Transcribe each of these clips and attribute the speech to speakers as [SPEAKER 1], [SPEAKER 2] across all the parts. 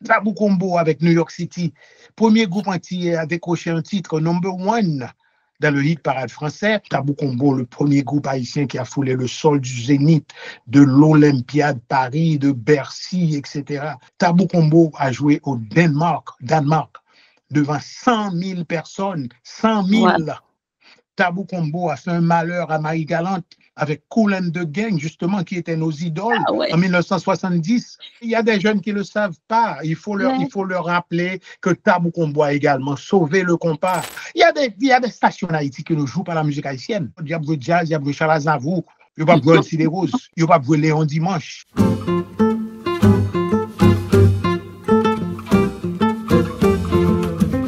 [SPEAKER 1] Tabou Combo avec New York City, premier groupe entier à décrocher un titre number one dans le hit parade français. Tabou Combo, le premier groupe haïtien qui a foulé le sol du Zénith, de l'Olympiade Paris, de Bercy, etc. Tabou Combo a joué au Danemark, devant 100 000 personnes, 100 000.
[SPEAKER 2] Ouais.
[SPEAKER 1] Tabou Combo a fait un malheur à Marie-Galante avec Kool and the Gang, justement, qui étaient nos idoles en 1970. Il y a des jeunes qui ne le savent pas. Il faut leur rappeler que Tabou Combo a également sauvé le compas. Il y a des stations en Haïti qui ne jouent pas la musique haïtienne. Il y a le jazz, il y a le Charles Aznavour, il n'y a pas de Elsie Rose, il n'y a pas de Léon Dimanche.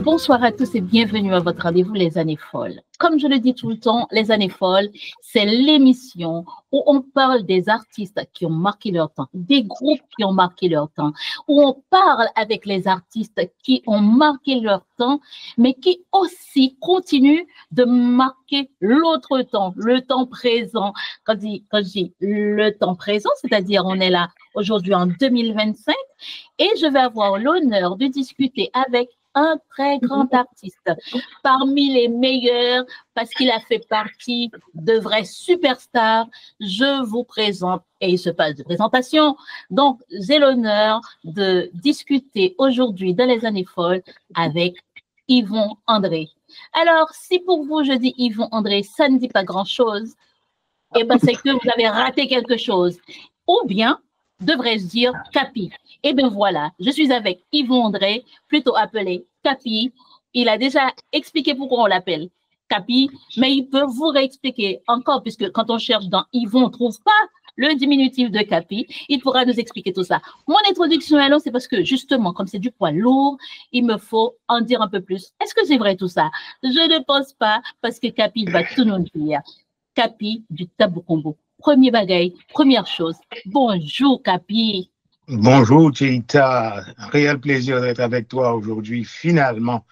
[SPEAKER 2] Bonsoir à tous et bienvenue à votre rendez-vous Les Années Folles. Comme je le dis tout le temps, Les Années Folles, c'est l'émission où on parle des artistes qui ont marqué leur temps, des groupes qui ont marqué leur temps, où on parle avec les artistes qui ont marqué leur temps, mais qui aussi continuent de marquer l'autre temps, le temps présent. Quand je dis le temps présent, c'est-à-dire on est là aujourd'hui en 2025 et je vais avoir l'honneur de discuter avec un très grand artiste, parmi les meilleurs, parce qu'il a fait partie de vrais superstars. Je vous présente, et il se passe de présentation, donc j'ai l'honneur de discuter aujourd'hui dans Les Années Folles avec Yvon André. Alors, si pour vous je dis Yvon André, ça ne dit pas grand-chose, eh ben c'est que vous avez raté quelque chose. Ou bien, devrais-je dire Capi. Et bien voilà, je suis avec Yvon André, plutôt appelé Capi. Il a déjà expliqué pourquoi on l'appelle Capi, mais il peut vous réexpliquer encore, puisque quand on cherche dans Yvon, on ne trouve pas le diminutif de Capi. Il pourra nous expliquer tout ça. Mon introduction est longue, c'est parce que justement, comme c'est du poids lourd, il me faut en dire un peu plus. Est-ce que c'est vrai tout ça? Je ne pense pas, parce que Capi va tout nous dire. Capi du Tabou Combo. Premier bagaille, première chose. Bonjour, Capi.
[SPEAKER 1] Bonjour, Tcheïta. Réel plaisir d'être avec toi aujourd'hui, finalement,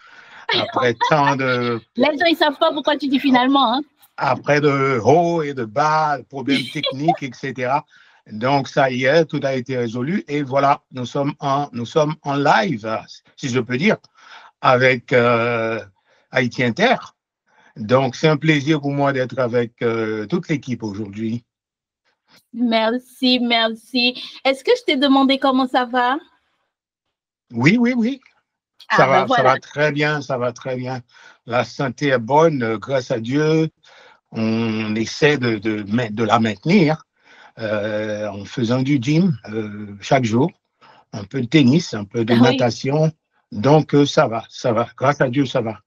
[SPEAKER 1] après tant de...
[SPEAKER 2] Les gens, ils ne savent pas pourquoi tu dis finalement. Hein?
[SPEAKER 1] Après de hauts et de bas, problèmes techniques, etc. Donc, ça y est, tout a été résolu. Et voilà, nous sommes en live, si je peux dire, avec Haïti Inter. Donc, c'est un plaisir pour moi d'être avec toute l'équipe aujourd'hui.
[SPEAKER 2] Merci, merci. Est-ce que je t'ai demandé comment ça va?
[SPEAKER 1] Oui. Ça va très bien, ça va très bien. La santé est bonne, grâce à Dieu. On essaie de la maintenir en faisant du gym chaque jour, un peu de tennis, un peu de natation. Donc, ça va. Grâce à Dieu, ça va.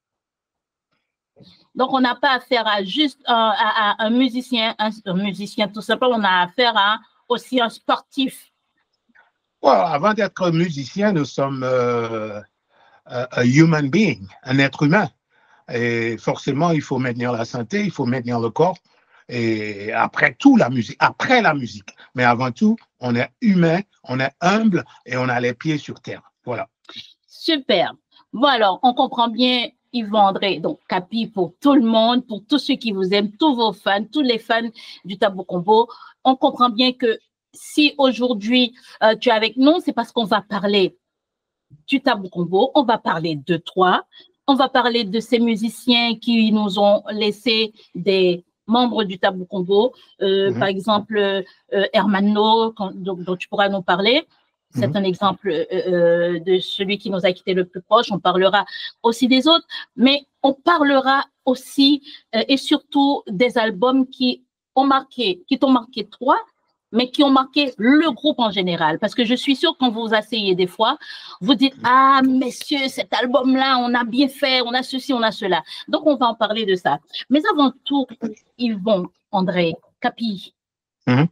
[SPEAKER 2] Donc, on n'a pas affaire à juste à un musicien tout simplement, on a affaire à aussi un sportif.
[SPEAKER 1] Well, avant d'être musicien, nous sommes un human being, un être humain. Et forcément, il faut maintenir la santé, il faut maintenir le corps. Et après la musique. Mais avant tout, on est humain, on est humble et on a les pieds sur terre. Voilà.
[SPEAKER 2] Super. Bon, alors, on comprend bien Yvon André, donc Capi pour tout le monde, pour tous ceux qui vous aiment, tous vos fans, tous les fans du Tabou Combo. On comprend bien que si aujourd'hui tu es avec nous, c'est parce qu'on va parler du Tabou Combo, on va parler de toi, on va parler de ces musiciens qui nous ont laissé des membres du Tabou Combo, par exemple Hermano, dont tu pourras nous parler. C'est un exemple de celui qui nous a quitté le plus proche. On parlera aussi des autres, mais on parlera aussi et surtout des albums qui t'ont marqué toi, mais qui ont marqué le groupe en général. Parce que je suis sûre, quand vous vous asseyez des fois, vous dites « Ah, messieurs, cet album-là, on a bien fait, on a ceci, on a cela. » Donc, on va en parler de ça. Mais avant tout, Yvon, André, Capi, comment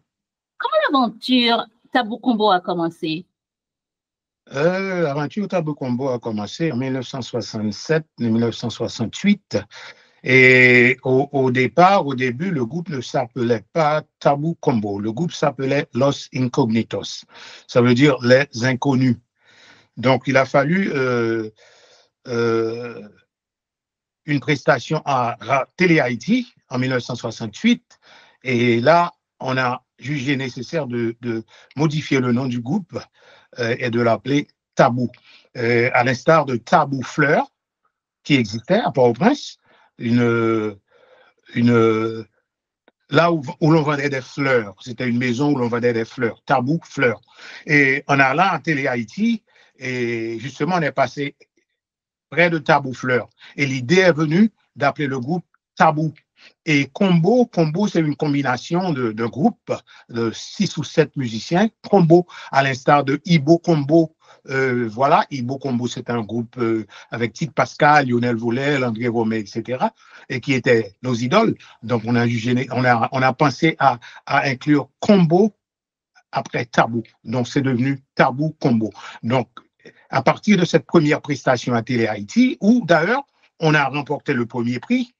[SPEAKER 2] l'aventure Tabou Combo a commencé?
[SPEAKER 1] L'aventure Tabou Combo a commencé en 1967-1968. Et au début, le groupe ne s'appelait pas Tabou Combo. Le groupe s'appelait Los Incognitos. Ça veut dire les inconnus. Donc, il a fallu une prestation à Télé Haïti en 1968. Et là, on a jugé nécessaire de modifier le nom du groupe et de l'appeler Tabou, à l'instar de Tabou Fleur, qui existait à Port-au-Prince, là où l'on vendait des fleurs. C'était une maison où l'on vendait des fleurs, Tabou Fleurs. Et en allant à Télé Haïti, et justement, on est passé près de Tabou Fleurs. Et l'idée est venue d'appeler le groupe Tabou. Et Combo, c'est une combination de groupes de 6 ou 7 musiciens. Combo, à l'instar de Ibo Combo. Voilà, Ibo Combo, c'est un groupe avec Tite Pascal, Lionel Voulel, André Romé, etc. Et qui étaient nos idoles. Donc, on a pensé à inclure Combo après Tabou. Donc, c'est devenu Tabou Combo. Donc, à partir de cette première prestation à Télé Haïti, où d'ailleurs, on a remporté le premier prix.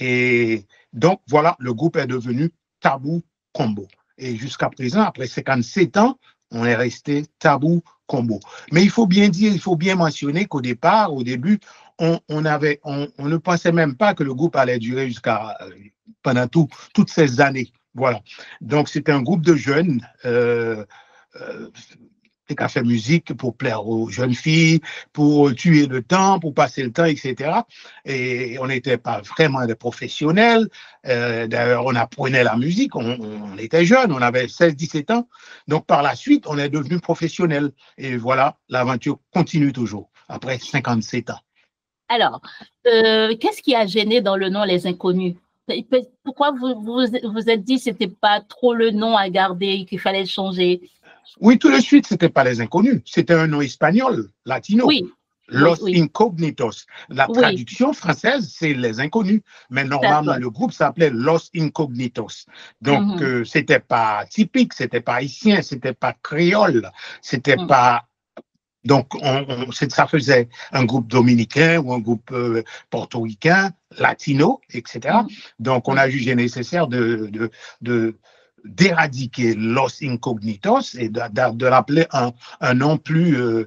[SPEAKER 1] Et donc, voilà, le groupe est devenu Tabou Combo. Et jusqu'à présent, après 57 ans, on est resté Tabou Combo. Mais il faut bien dire, il faut bien mentionner qu'au départ, au début, on ne pensait même pas que le groupe allait durer pendant toutes ces années. Voilà. Donc, c'était un groupe de jeunes qui a fait musique pour plaire aux jeunes filles, pour tuer le temps, pour passer le temps, etc. Et on n'était pas vraiment des professionnels. D'ailleurs, on apprenait la musique, on était jeunes, on avait 16-17 ans. Donc, par la suite, on est devenus professionnels. Et voilà, l'aventure continue toujours, après 57 ans.
[SPEAKER 2] Alors, qu'est-ce qui a gêné dans le nom Les Inconnus? Pourquoi vous êtes dit que ce n'était pas trop le nom à garder, qu'il fallait le changer?
[SPEAKER 1] Oui, tout de suite, ce n'était pas Les Inconnus, c'était un nom espagnol, latino.
[SPEAKER 2] Oui.
[SPEAKER 1] Los Incognitos. La traduction française, c'est Les Inconnus. Mais normalement, le groupe s'appelait Los Incognitos. Donc, c'était pas typique, c'était pas haïtien, c'était pas créole, c'était pas. Donc, ça faisait un groupe dominicain ou un groupe portoricain, latino, etc. Donc, on a jugé nécessaire d'éradiquer Los Incognitos et de l'appeler un nom plus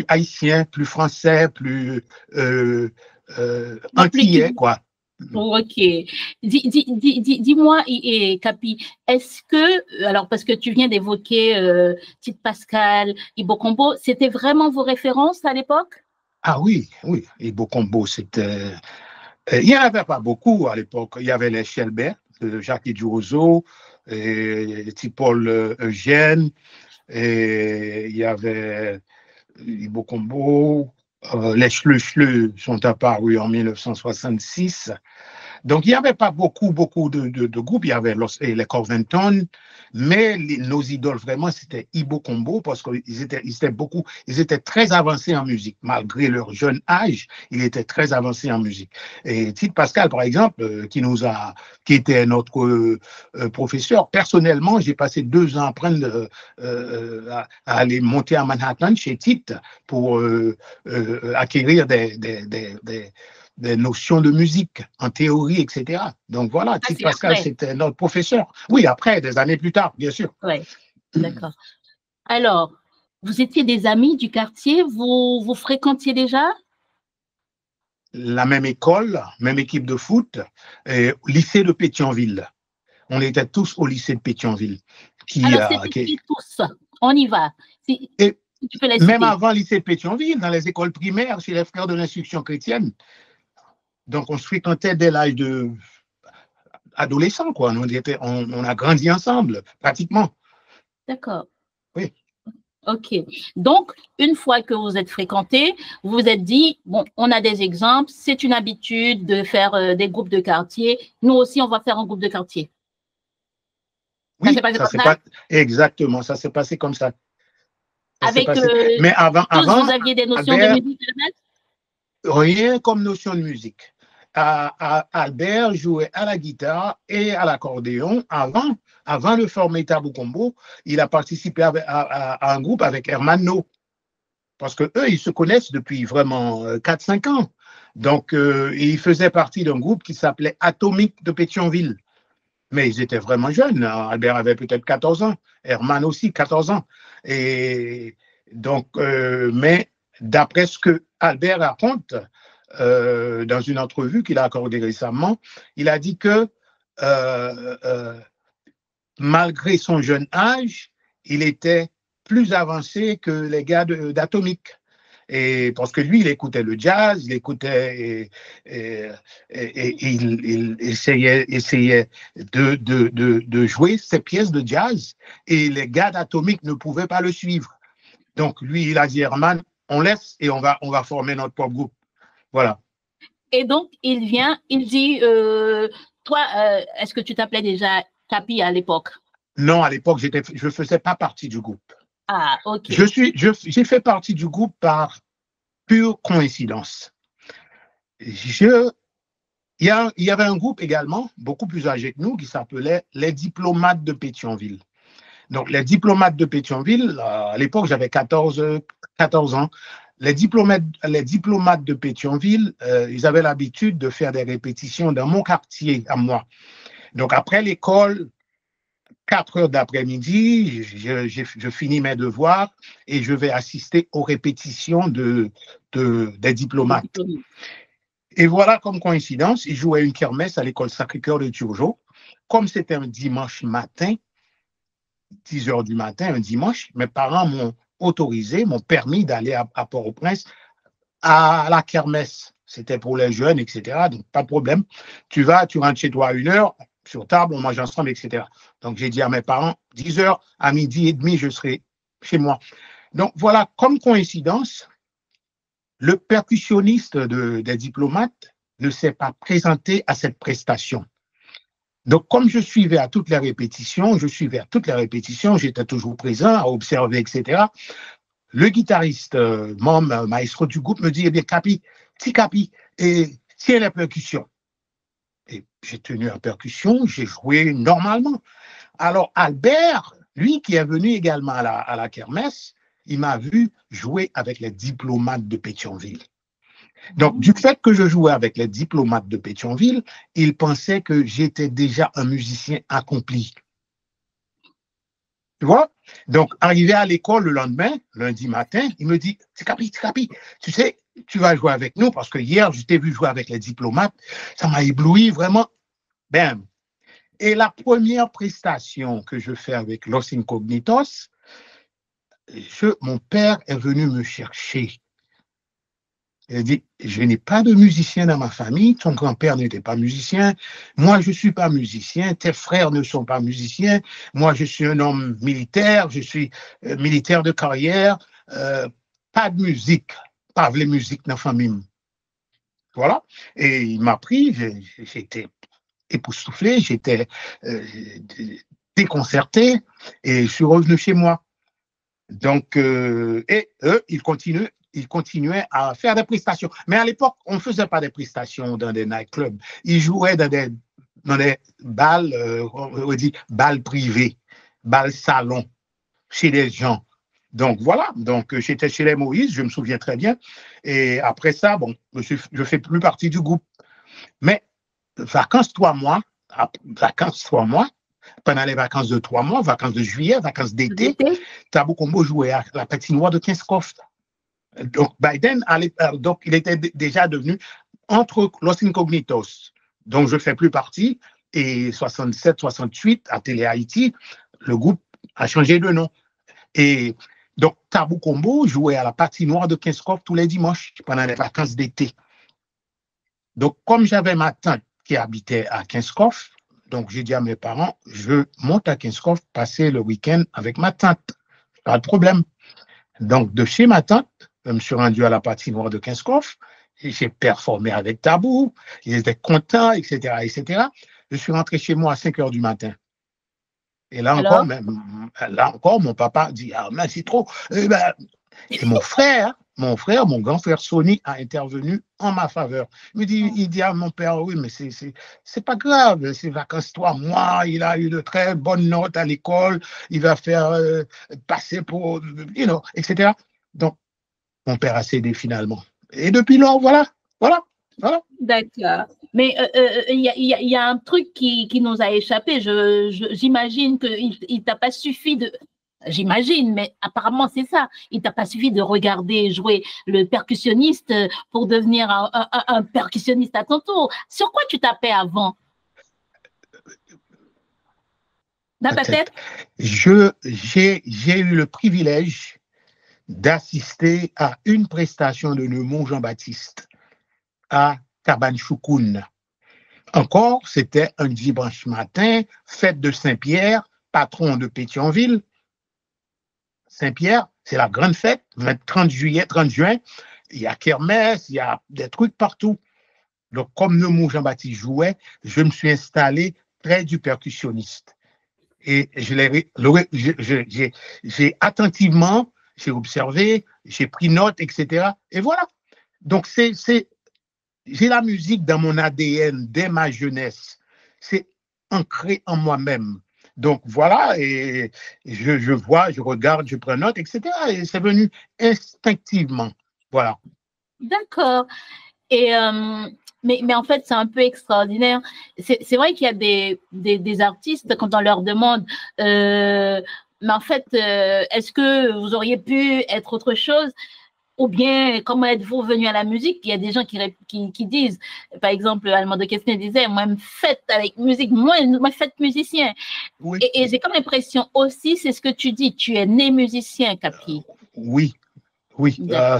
[SPEAKER 1] haïtien, plus français, plus antillais, quoi.
[SPEAKER 2] Ok. Dis-moi, Capi, est-ce que, alors parce que tu viens d'évoquer Tite Pascal, Ibo Combo, c'était vraiment vos références à l'époque?
[SPEAKER 1] Ah oui, Ibo Combo, c'était. Il n'y en avait pas beaucoup à l'époque. Il y avait les Shelbert, Jacques Durozo, Paul Eugène, et il y avait Ibo Combo, les Schleu sont apparus en 1966. Donc, il n'y avait pas beaucoup de groupes. Il y avait les Covington, mais nos idoles, vraiment, c'était Ibo Combo parce qu'ils étaient très avancés en musique. Malgré leur jeune âge, ils étaient très avancés en musique. Et Tite Pascal, par exemple, qui était notre professeur, personnellement, j'ai passé 2 ans à apprendre à aller monter à Manhattan chez Tite pour acquérir des notions de musique, en théorie, etc. Donc voilà, Tite Pascal, c'était notre professeur. Oui, après, des années plus tard, bien sûr.
[SPEAKER 2] Oui, d'accord. Alors, vous étiez des amis du quartier, vous fréquentiez déjà?
[SPEAKER 1] La même école, même équipe de foot, lycée de Pétionville. On était tous au lycée de Pétionville.
[SPEAKER 2] Alors, c'était qui tous? On y va. Si tu peux les
[SPEAKER 1] même avant le lycée de Pétionville, dans les écoles primaires, chez les frères de l'instruction chrétienne. Donc, on se fréquentait dès l'âge de adolescent, quoi. On a grandi ensemble, pratiquement.
[SPEAKER 2] D'accord.
[SPEAKER 1] Oui.
[SPEAKER 2] OK. Donc, une fois que vous êtes fréquentés, vous vous êtes dit, bon, on a des exemples, c'est une habitude de faire des groupes de quartier. Nous aussi, on va faire un groupe de quartier.
[SPEAKER 1] Oui, exactement, ça s'est passé comme ça.
[SPEAKER 2] Mais avant, vous aviez des notions de musique?
[SPEAKER 1] Rien comme notion de musique. Albert jouait à la guitare et à l'accordéon avant de former Tabou Combo. Il a participé à un groupe avec Hermano. Parce qu'eux, ils se connaissent depuis vraiment 4-5 ans. Donc, ils faisaient partie d'un groupe qui s'appelait Atomique de Pétionville. Mais ils étaient vraiment jeunes. Albert avait peut-être 14 ans. Herman aussi, 14 ans. Et donc, mais d'après ce que Albert raconte, dans une entrevue qu'il a accordée récemment, il a dit que malgré son jeune âge, il était plus avancé que les gars d'Atomic. Et parce que lui, il écoutait le jazz, il écoutait et il essayait de jouer ses pièces de jazz et les gars d'Atomic ne pouvaient pas le suivre. Donc lui, il a dit, Herman, on laisse et on va former notre propre groupe. Voilà.
[SPEAKER 2] Et donc, il vient, il dit, toi, est-ce que tu t'appelais déjà Capi à l'époque?
[SPEAKER 1] Non, à l'époque, je ne faisais pas partie du groupe.
[SPEAKER 2] Ah, ok.
[SPEAKER 1] J'ai fait partie du groupe par pure coïncidence. Il y avait un groupe également, beaucoup plus âgé que nous, qui s'appelait les Diplomates de Pétionville. Donc, les Diplomates de Pétionville, à l'époque, j'avais 14 ans. Les diplomates de Pétionville, ils avaient l'habitude de faire des répétitions dans mon quartier à moi. Donc, après l'école, 4 heures d'après-midi, je finis mes devoirs et je vais assister aux répétitions des diplomates. Et voilà, comme coïncidence, ils jouaient une kermesse à l'école Sacré-Cœur de Turgeau. Comme c'était un dimanche matin, 10 heures du matin, un dimanche, mes parents m'ont autorisé, m'ont permis d'aller à Port-au-Prince à la kermesse. C'était pour les jeunes, etc. Donc, pas de problème. Tu rentres chez toi à 1 heure, sur table, on mange ensemble, etc. Donc, j'ai dit à mes parents, 10 heures, à 12h30, je serai chez moi. Donc, voilà, comme coïncidence, le percussionniste des diplomates ne s'est pas présenté à cette prestation. Donc, comme je suivais à toutes les répétitions, j'étais toujours présent à observer, etc. Le guitariste, maestro du groupe, me dit, eh bien, Capi, et tiens les percussions. Et j'ai tenu la percussion, j'ai joué normalement. Alors, Albert, lui qui est venu également à la kermesse, il m'a vu jouer avec les diplomates de Pétionville. Donc, du fait que je jouais avec les diplomates de Pétionville, il pensait que j'étais déjà un musicien accompli. Tu vois? Donc, arrivé à l'école le lendemain, lundi matin, il me dit, Capi, tu sais, tu vas jouer avec nous parce que hier, je t'ai vu jouer avec les diplomates. Ça m'a ébloui vraiment. Bam. Et la première prestation que je fais avec Los Incognitos, mon père est venu me chercher. Il dit, je n'ai pas de musicien dans ma famille, ton grand-père n'était pas musicien, moi je ne suis pas musicien, tes frères ne sont pas musiciens, moi je suis un homme militaire, je suis militaire de carrière, pas de musique, pas de musique dans la famille. Voilà, et il m'a pris, j'étais époustouflé, j'étais déconcerté, et je suis revenu chez moi. Donc, et eux, ils continuaient à faire des prestations. Mais à l'époque, on ne faisait pas des prestations dans des nightclubs. Ils jouaient dans des balles, on dit balles privées, balles salons, chez les gens. Donc, voilà. Donc, j'étais chez les Moïse, je me souviens très bien. Et après ça, bon, je ne fais plus partie du groupe. Mais, vacances 3 mois, pendant les vacances de 3 mois, vacances de juillet, vacances d'été, Tabou Combo jouait à la patinoire de Kingscroft. Donc, Biden, donc, il était déjà devenu entre Los Incognitos, dont je ne fais plus partie, et 67-68 à Télé Haïti, le groupe a changé de nom. Et donc, Tabou Combo jouait à la patinoire de Kingscroft tous les dimanches pendant les vacances d'été. Donc, comme j'avais ma tante qui habitait à Kingscroft, donc j'ai dit à mes parents, je monte à Kingscroft passer le week-end avec ma tante. Pas de problème. Donc, de chez ma tante, je me suis rendu à la patinoire de Kingscroft, et j'ai performé avec Tabou, ils étaient contents, etc., etc. Je suis rentré chez moi à 5 heures du matin. Et là encore, mon papa dit, ah, mais c'est trop. Et mon grand frère Sonny a intervenu en ma faveur. Il dit à mon père, oui, mais c'est pas grave, c'est vacances 3 mois, il a eu de très bonnes notes à l'école, il va faire passer pour, etc. Donc, mon père a cédé finalement. Et depuis lors, voilà.
[SPEAKER 2] D'accord. Mais il y a un truc qui nous a échappé. J'imagine qu'il ne t'a pas suffi de... J'imagine, mais apparemment c'est ça. Il t'a pas suffi de regarder jouer le percussionniste pour devenir un percussionniste à ton tour. Sur quoi tu tapais avant? Dans ta tête?
[SPEAKER 1] J'ai eu le privilège d'assister à une prestation de Neumont Jean-Baptiste à Cabane Choukoun. Encore, c'était un dimanche matin, fête de Saint-Pierre, patron de Pétionville. Saint-Pierre, c'est la grande fête, 30 juillet, 30 juin. Il y a kermesse, il y a des trucs partout. Donc, comme Neumont Jean-Baptiste jouait, je me suis installé près du percussionniste. Et j'ai attentivement, j'ai observé, j'ai pris note, etc. Et voilà. Donc, j'ai la musique dans mon ADN dès ma jeunesse. C'est ancré en moi-même. Donc, voilà, et je vois, je regarde, je prends note, etc. Et c'est venu instinctivement. Voilà.
[SPEAKER 2] D'accord. Et mais en fait, c'est un peu extraordinaire. C'est vrai qu'il y a des artistes, quand on leur demande, mais en fait, est-ce que vous auriez pu être autre chose? Ou bien, comment êtes-vous venu à la musique? Il y a des gens qui disent, par exemple, Allemand de Quesnay disait, moi, faites avec musique, moi faites musicien.
[SPEAKER 1] Oui.
[SPEAKER 2] Et j'ai comme l'impression aussi, c'est ce que tu dis, tu es né musicien, Capi.
[SPEAKER 1] Oui.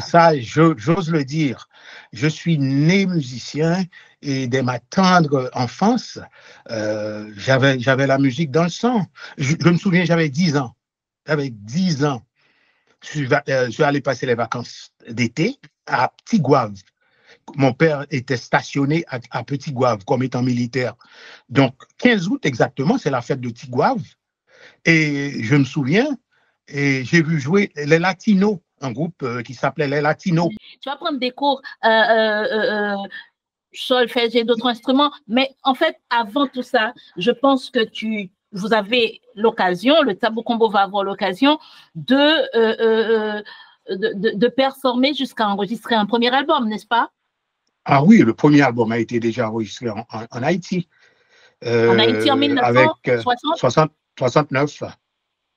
[SPEAKER 1] Ça, j'ose le dire. Je suis né musicien et dès ma tendre enfance, j'avais la musique dans le sang. Je me souviens, j'avais 10 ans. J'avais 10 ans. Je suis allé passer les vacances d'été à Petit Gouave. Mon père était stationné à Petit Gouave comme étant militaire. Donc, 15 août exactement, c'est la fête de Petit Gouave. Et je me souviens, et j'ai vu jouer les Latinos, un groupe qui s'appelait les Latinos.
[SPEAKER 2] Tu vas prendre des cours solfège et d'autres instruments, mais en fait, avant tout ça, je pense que vous avez l'occasion, le Tabou Combo va avoir l'occasion de performer jusqu'à enregistrer un premier album, n'est-ce pas?
[SPEAKER 1] Ah oui, le premier album a été déjà enregistré en Haïti.
[SPEAKER 2] En Haïti en
[SPEAKER 1] 1969.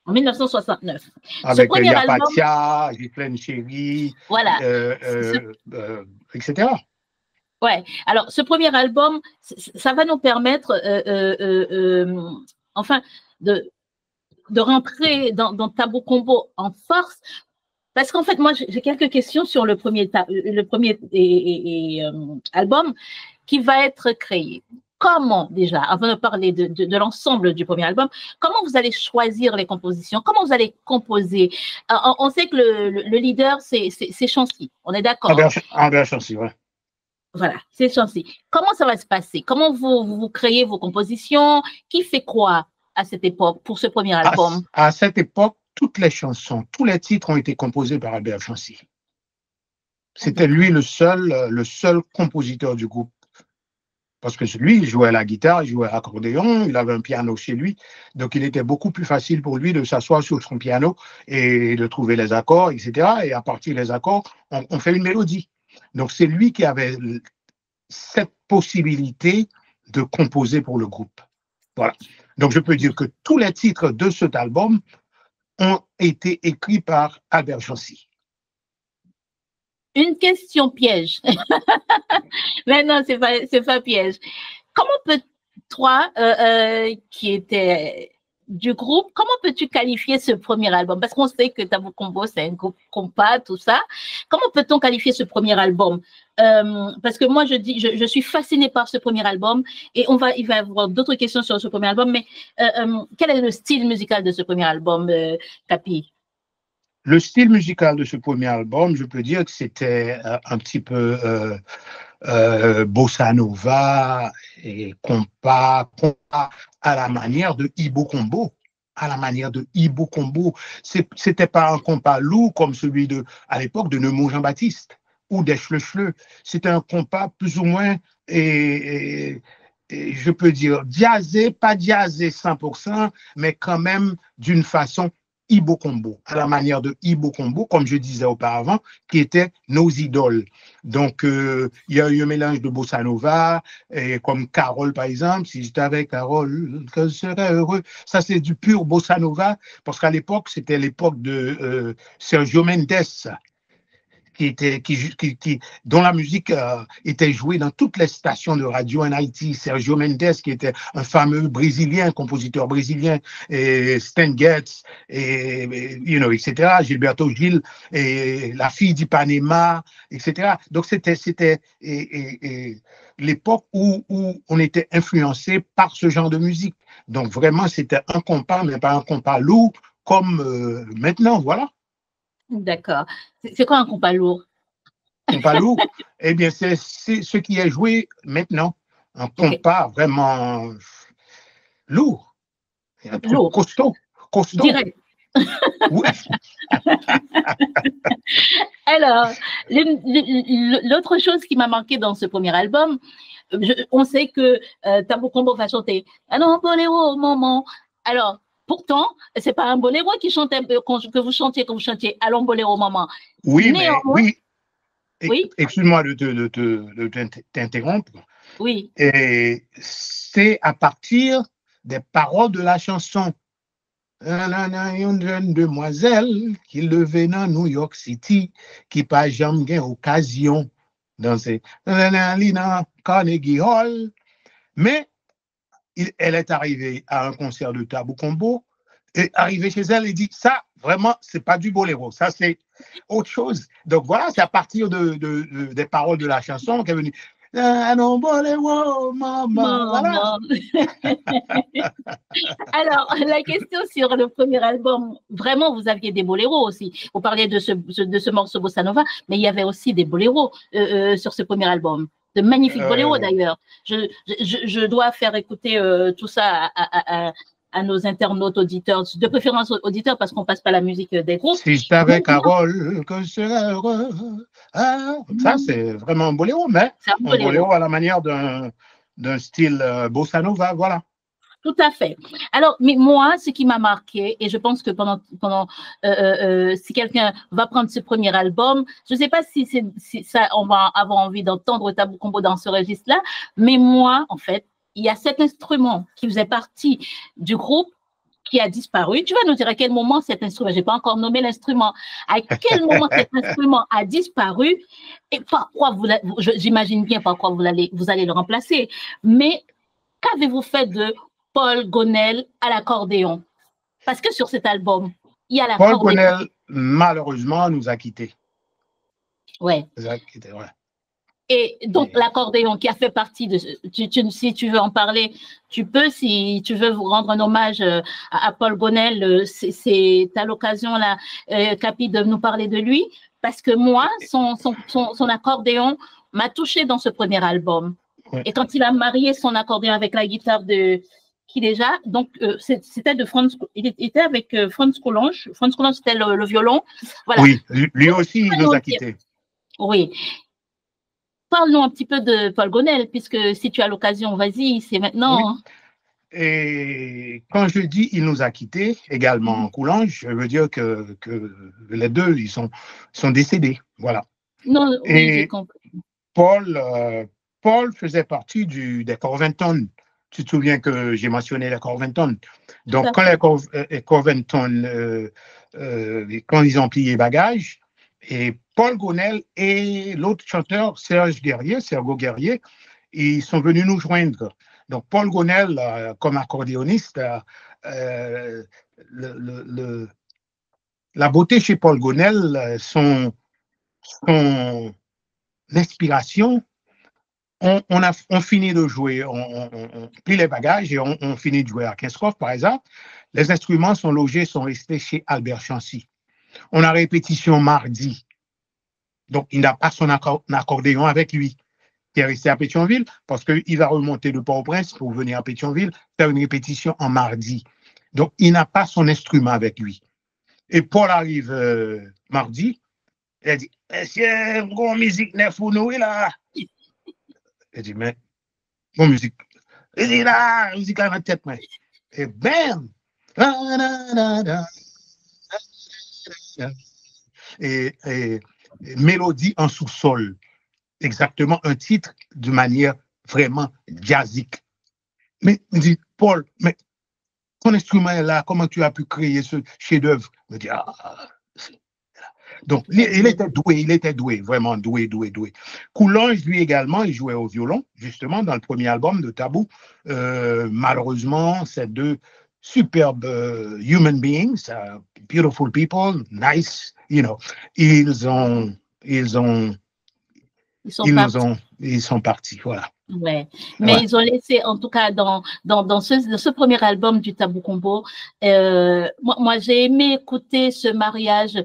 [SPEAKER 2] En 1969.
[SPEAKER 1] Avec Yapatia, Ghislaine Chéri,
[SPEAKER 2] voilà.
[SPEAKER 1] etc.
[SPEAKER 2] Ouais. Alors, ce premier album, ça va nous permettre, enfin, de rentrer dans Tabou Combo en force. Parce qu'en fait, moi, j'ai quelques questions sur le premier album qui va être créé. Comment, déjà, avant de parler de l'ensemble du premier album, comment vous allez choisir les compositions? Comment vous allez composer? On sait que le leader, c'est Chancy. On est d'accord?
[SPEAKER 1] Albert Chancy, oui.
[SPEAKER 2] Voilà, c'est Chancy. Comment ça va se passer? Comment vous créez vos compositions? Qui fait quoi à cette époque pour ce premier album?
[SPEAKER 1] À cette époque, toutes les chansons, tous les titres ont été composés par Albert Chancy. C'était lui le seul compositeur du groupe. Parce que lui, il jouait à la guitare, il jouait à l'accordéon, il avait un piano chez lui. Donc, il était beaucoup plus facile pour lui de s'asseoir sur son piano et de trouver les accords, etc. Et à partir des accords, on fait une mélodie. Donc, c'est lui qui avait cette possibilité de composer pour le groupe. Voilà. Donc, je peux dire que tous les titres de cet album ont été écrits par Albert Chancy.
[SPEAKER 2] Une question piège. Mais non, c'est pas piège. Comment toi, qui était du groupe, comment peux-tu qualifier ce premier album? Parce qu'on sait que Tabou Combo, c'est un groupe compas, tout ça. Comment peut-on qualifier ce premier album? Parce que moi, je suis fascinée par ce premier album et il va y avoir d'autres questions sur ce premier album, mais quel est le style musical de ce premier album, Capi?
[SPEAKER 1] Le style musical de ce premier album, je peux dire que c'était un petit peu bossa nova et compas à la manière de Ibo Combo. À la manière de Ibo Combo. C'était pas un compas lourd comme celui à l'époque de Neumont Jean-Baptiste ou des Schleu. C'était un compas plus ou moins, et je peux dire, jazzé, pas jazzé 100%, mais quand même d'une façon Ibo Combo, à la manière de Ibo Combo, comme je disais auparavant, qui étaient nos idoles. Donc, il y a eu un mélange de bossa nova, et comme Carole, par exemple, si j'étais avec Carole, que je serais heureux. Ça, c'est du pur bossa nova, parce qu'à l'époque, c'était l'époque de Sergio Mendes. dont la musique était jouée dans toutes les stations de radio en Haïti. Sergio Mendes, qui était un fameux Brésilien, compositeur brésilien, et Stan Getz, etc., Gilberto Gil, et La Fille d'Ipanema, etc. Donc, c'était l'époque où on était influencé par ce genre de musique. Donc, vraiment, c'était un compas, mais pas un compas lourd comme maintenant, voilà.
[SPEAKER 2] D'accord. C'est quoi un compas lourd?
[SPEAKER 1] Compas lourd, eh bien, c'est ce qui est joué maintenant. Un compas vraiment lourd. Un truc
[SPEAKER 2] lourd.
[SPEAKER 1] costaud.
[SPEAKER 2] Direct.
[SPEAKER 1] Ouais.
[SPEAKER 2] Alors, l'autre chose qui m'a marqué dans ce premier album, on sait que Tabou Combo va chanter « Allons, boléro, maman ». Alors, pourtant, c'est pas un boléro qui chantait, que vous chantiez quand vous chantiez « Allons, boléro, maman ».
[SPEAKER 1] Oui, mais oui. Excuse-moi de t'interrompre.
[SPEAKER 2] Oui.
[SPEAKER 1] Et c'est à partir des paroles de la chanson. Une jeune demoiselle qui levait dans New York City, qui pas jamais gain occasion danser Carnegie Hall. Mais elle est arrivée à un concert de Tabou Combo et arrivée chez elle et dit ça, vraiment, c'est pas du boléro, ça c'est autre chose. Donc voilà, c'est à partir des paroles de la chanson qu'est venue. Ah non, boléro, maman. Voilà.
[SPEAKER 2] Alors, la question sur le premier album, vraiment, vous aviez des boléros aussi. Vous parliez de ce morceau Bossa Nova, mais il y avait aussi des boléros sur ce premier album. De magnifiques boléros d'ailleurs. Je dois faire écouter tout ça à nos internautes auditeurs, de préférence auditeurs parce qu'on passe pas la musique des groupes.
[SPEAKER 1] Si je t'avais Carole, que je serais heureux. Ah, ça, c'est vraiment un boléro, mais un boléro à la manière d'un style Bossa Nova, voilà.
[SPEAKER 2] Tout à fait. Alors, mais moi, ce qui m'a marqué, et je pense que si quelqu'un va prendre ce premier album, je ne sais pas si ça, on va avoir envie d'entendre Tabou Combo dans ce registre-là, mais moi, en fait, il y a cet instrument qui faisait partie du groupe qui a disparu. Tu vas nous dire à quel moment cet instrument, je n'ai pas encore nommé l'instrument, à quel moment cet instrument a disparu et par quoi j'imagine bien par quoi vous allez le remplacer. Mais qu'avez-vous fait de Paul Gonel à l'accordéon? Parce que sur cet album, il y a l'accordéon.
[SPEAKER 1] Paul Gonel, malheureusement, nous a quittés.
[SPEAKER 2] Ouais.
[SPEAKER 1] Nous a quittés, ouais.
[SPEAKER 2] Et donc, l'accordéon qui a fait partie de... si tu veux en parler, tu peux. Si tu veux vous rendre un hommage à Paul Gonel, c'est à l'occasion, là, Capi, de nous parler de lui. Parce que moi, son accordéon m'a touché dans ce premier album. Ouais. Et quand il a marié son accordéon avec la guitare de... Qui déjà? Donc, c'était de Franz... Il était avec Franz Coulange. Franz Coulange, c'était le violon. Voilà.
[SPEAKER 1] Oui, lui aussi, il nous a quittés.
[SPEAKER 2] Oui. Parle-nous un petit peu de Paul Gonel, puisque si tu as l'occasion, vas-y, c'est maintenant.
[SPEAKER 1] Oui. Et quand je dis il nous a quittés, également Coulange, je veux dire que les deux, ils sont décédés. Voilà.
[SPEAKER 2] Non, oui, j'ai compris.
[SPEAKER 1] Paul faisait partie des Corventon. Tu te souviens que j'ai mentionné les Corventon. Donc, quand les Corventon, quand ils ont plié bagages, et Paul Gonel et l'autre chanteur, Sergo Guerrier, ils sont venus nous joindre. Donc, Paul Gonel, comme accordéoniste, la beauté chez Paul Gonel, son inspiration, on finit de jouer, on plie les bagages et on finit de jouer à Kinskov, par exemple. Les instruments sont restés chez Albert Chancy. On a répétition mardi. Donc, il n'a pas son accordéon avec lui, qui est resté à Pétionville, parce qu'il va remonter de Port-au-Prince pour venir à Pétionville, faire une répétition en mardi. Donc, il n'a pas son instrument avec lui. Et Paul arrive mardi, il dit, c'est une musique neuf pour nous, là. Il dit, mais, bon musique. Il dit, là, musique à la tête, mais. Et bam! Et mélodie en sous-sol. Exactement un titre de manière vraiment jazzique. Mais il dit, Paul, mais ton instrument est là, comment tu as pu créer ce chef-d'œuvre? Il me dit, Donc, il était doué, vraiment doué. Coulanges, lui également, il jouait au violon, justement, dans le premier album de Tabou. Malheureusement, ces deux superbes human beings, beautiful people, nice, you know, ils sont partis, voilà.
[SPEAKER 2] Ouais. Mais ils ont laissé, en tout cas, dans ce premier album du Tabou Combo, moi j'ai aimé écouter ce mariage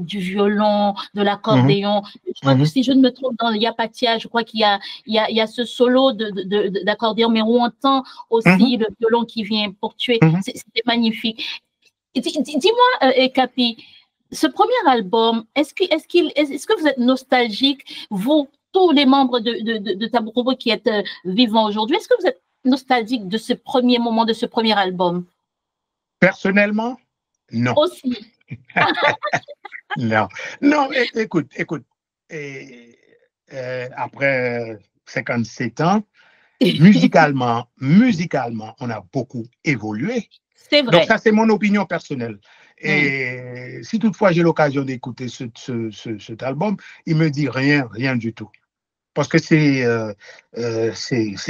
[SPEAKER 2] du violon, de l'accordéon. Je crois que si je ne me trompe, dans Yapatia, je crois qu'il y a ce solo d'accordéon, mais on entend aussi le violon qui vient ponctuer. C'était magnifique. Dis-moi, Capi, ce premier album, est-ce que vous êtes nostalgique, vous, tous les membres de Tabou Combo qui êtes vivants aujourd'hui, est-ce que vous êtes nostalgique de ce premier moment, de ce premier album?
[SPEAKER 1] Personnellement, non.
[SPEAKER 2] Aussi.
[SPEAKER 1] Non, écoute. Après 57 ans, musicalement, on a beaucoup évolué.
[SPEAKER 2] C'est vrai.
[SPEAKER 1] Donc ça, c'est mon opinion personnelle. Et si toutefois j'ai l'occasion d'écouter cet album, il me dit rien du tout. Parce que c'est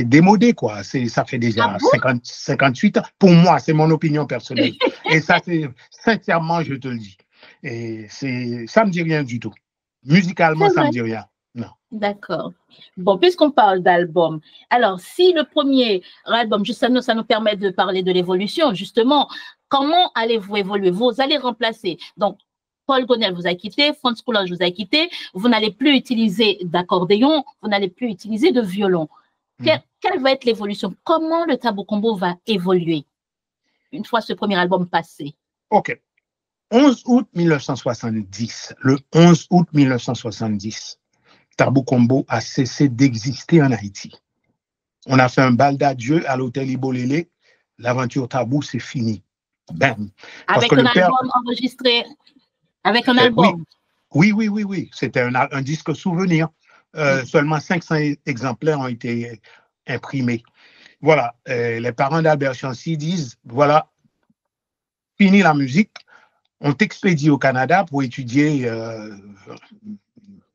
[SPEAKER 1] démodé, quoi. Ça fait déjà 58 ans. Pour moi, c'est mon opinion personnelle. Et ça, sincèrement, je te le dis. Et ça me dit rien du tout. Musicalement, ça me dit rien. Non.
[SPEAKER 2] D'accord. Bon, puisqu'on parle d'album, alors si le premier album, justement, ça nous permet de parler de l'évolution, justement, comment allez-vous évoluer? Vous allez remplacer. Donc, Paul Gonel vous a quitté, Franz Coulanges vous a quitté, vous n'allez plus utiliser d'accordéon, vous n'allez plus utiliser de violon. Quelle va être l'évolution? Comment le Tabou Combo va évoluer une fois ce premier album passé?
[SPEAKER 1] OK. 11 août 1970, le 11 août 1970, Tabou Combo a cessé d'exister en Haïti. On a fait un bal d'adieu à l'hôtel Ibolélé. L'aventure Tabou, c'est fini. Bam.
[SPEAKER 2] Avec un album enregistré. Avec un album.
[SPEAKER 1] Oui. C'était un disque souvenir. Seulement 500 exemplaires ont été imprimés. Voilà. Les parents d'Albert Chancy disent, voilà, fini la musique. On t'expédie au Canada pour étudier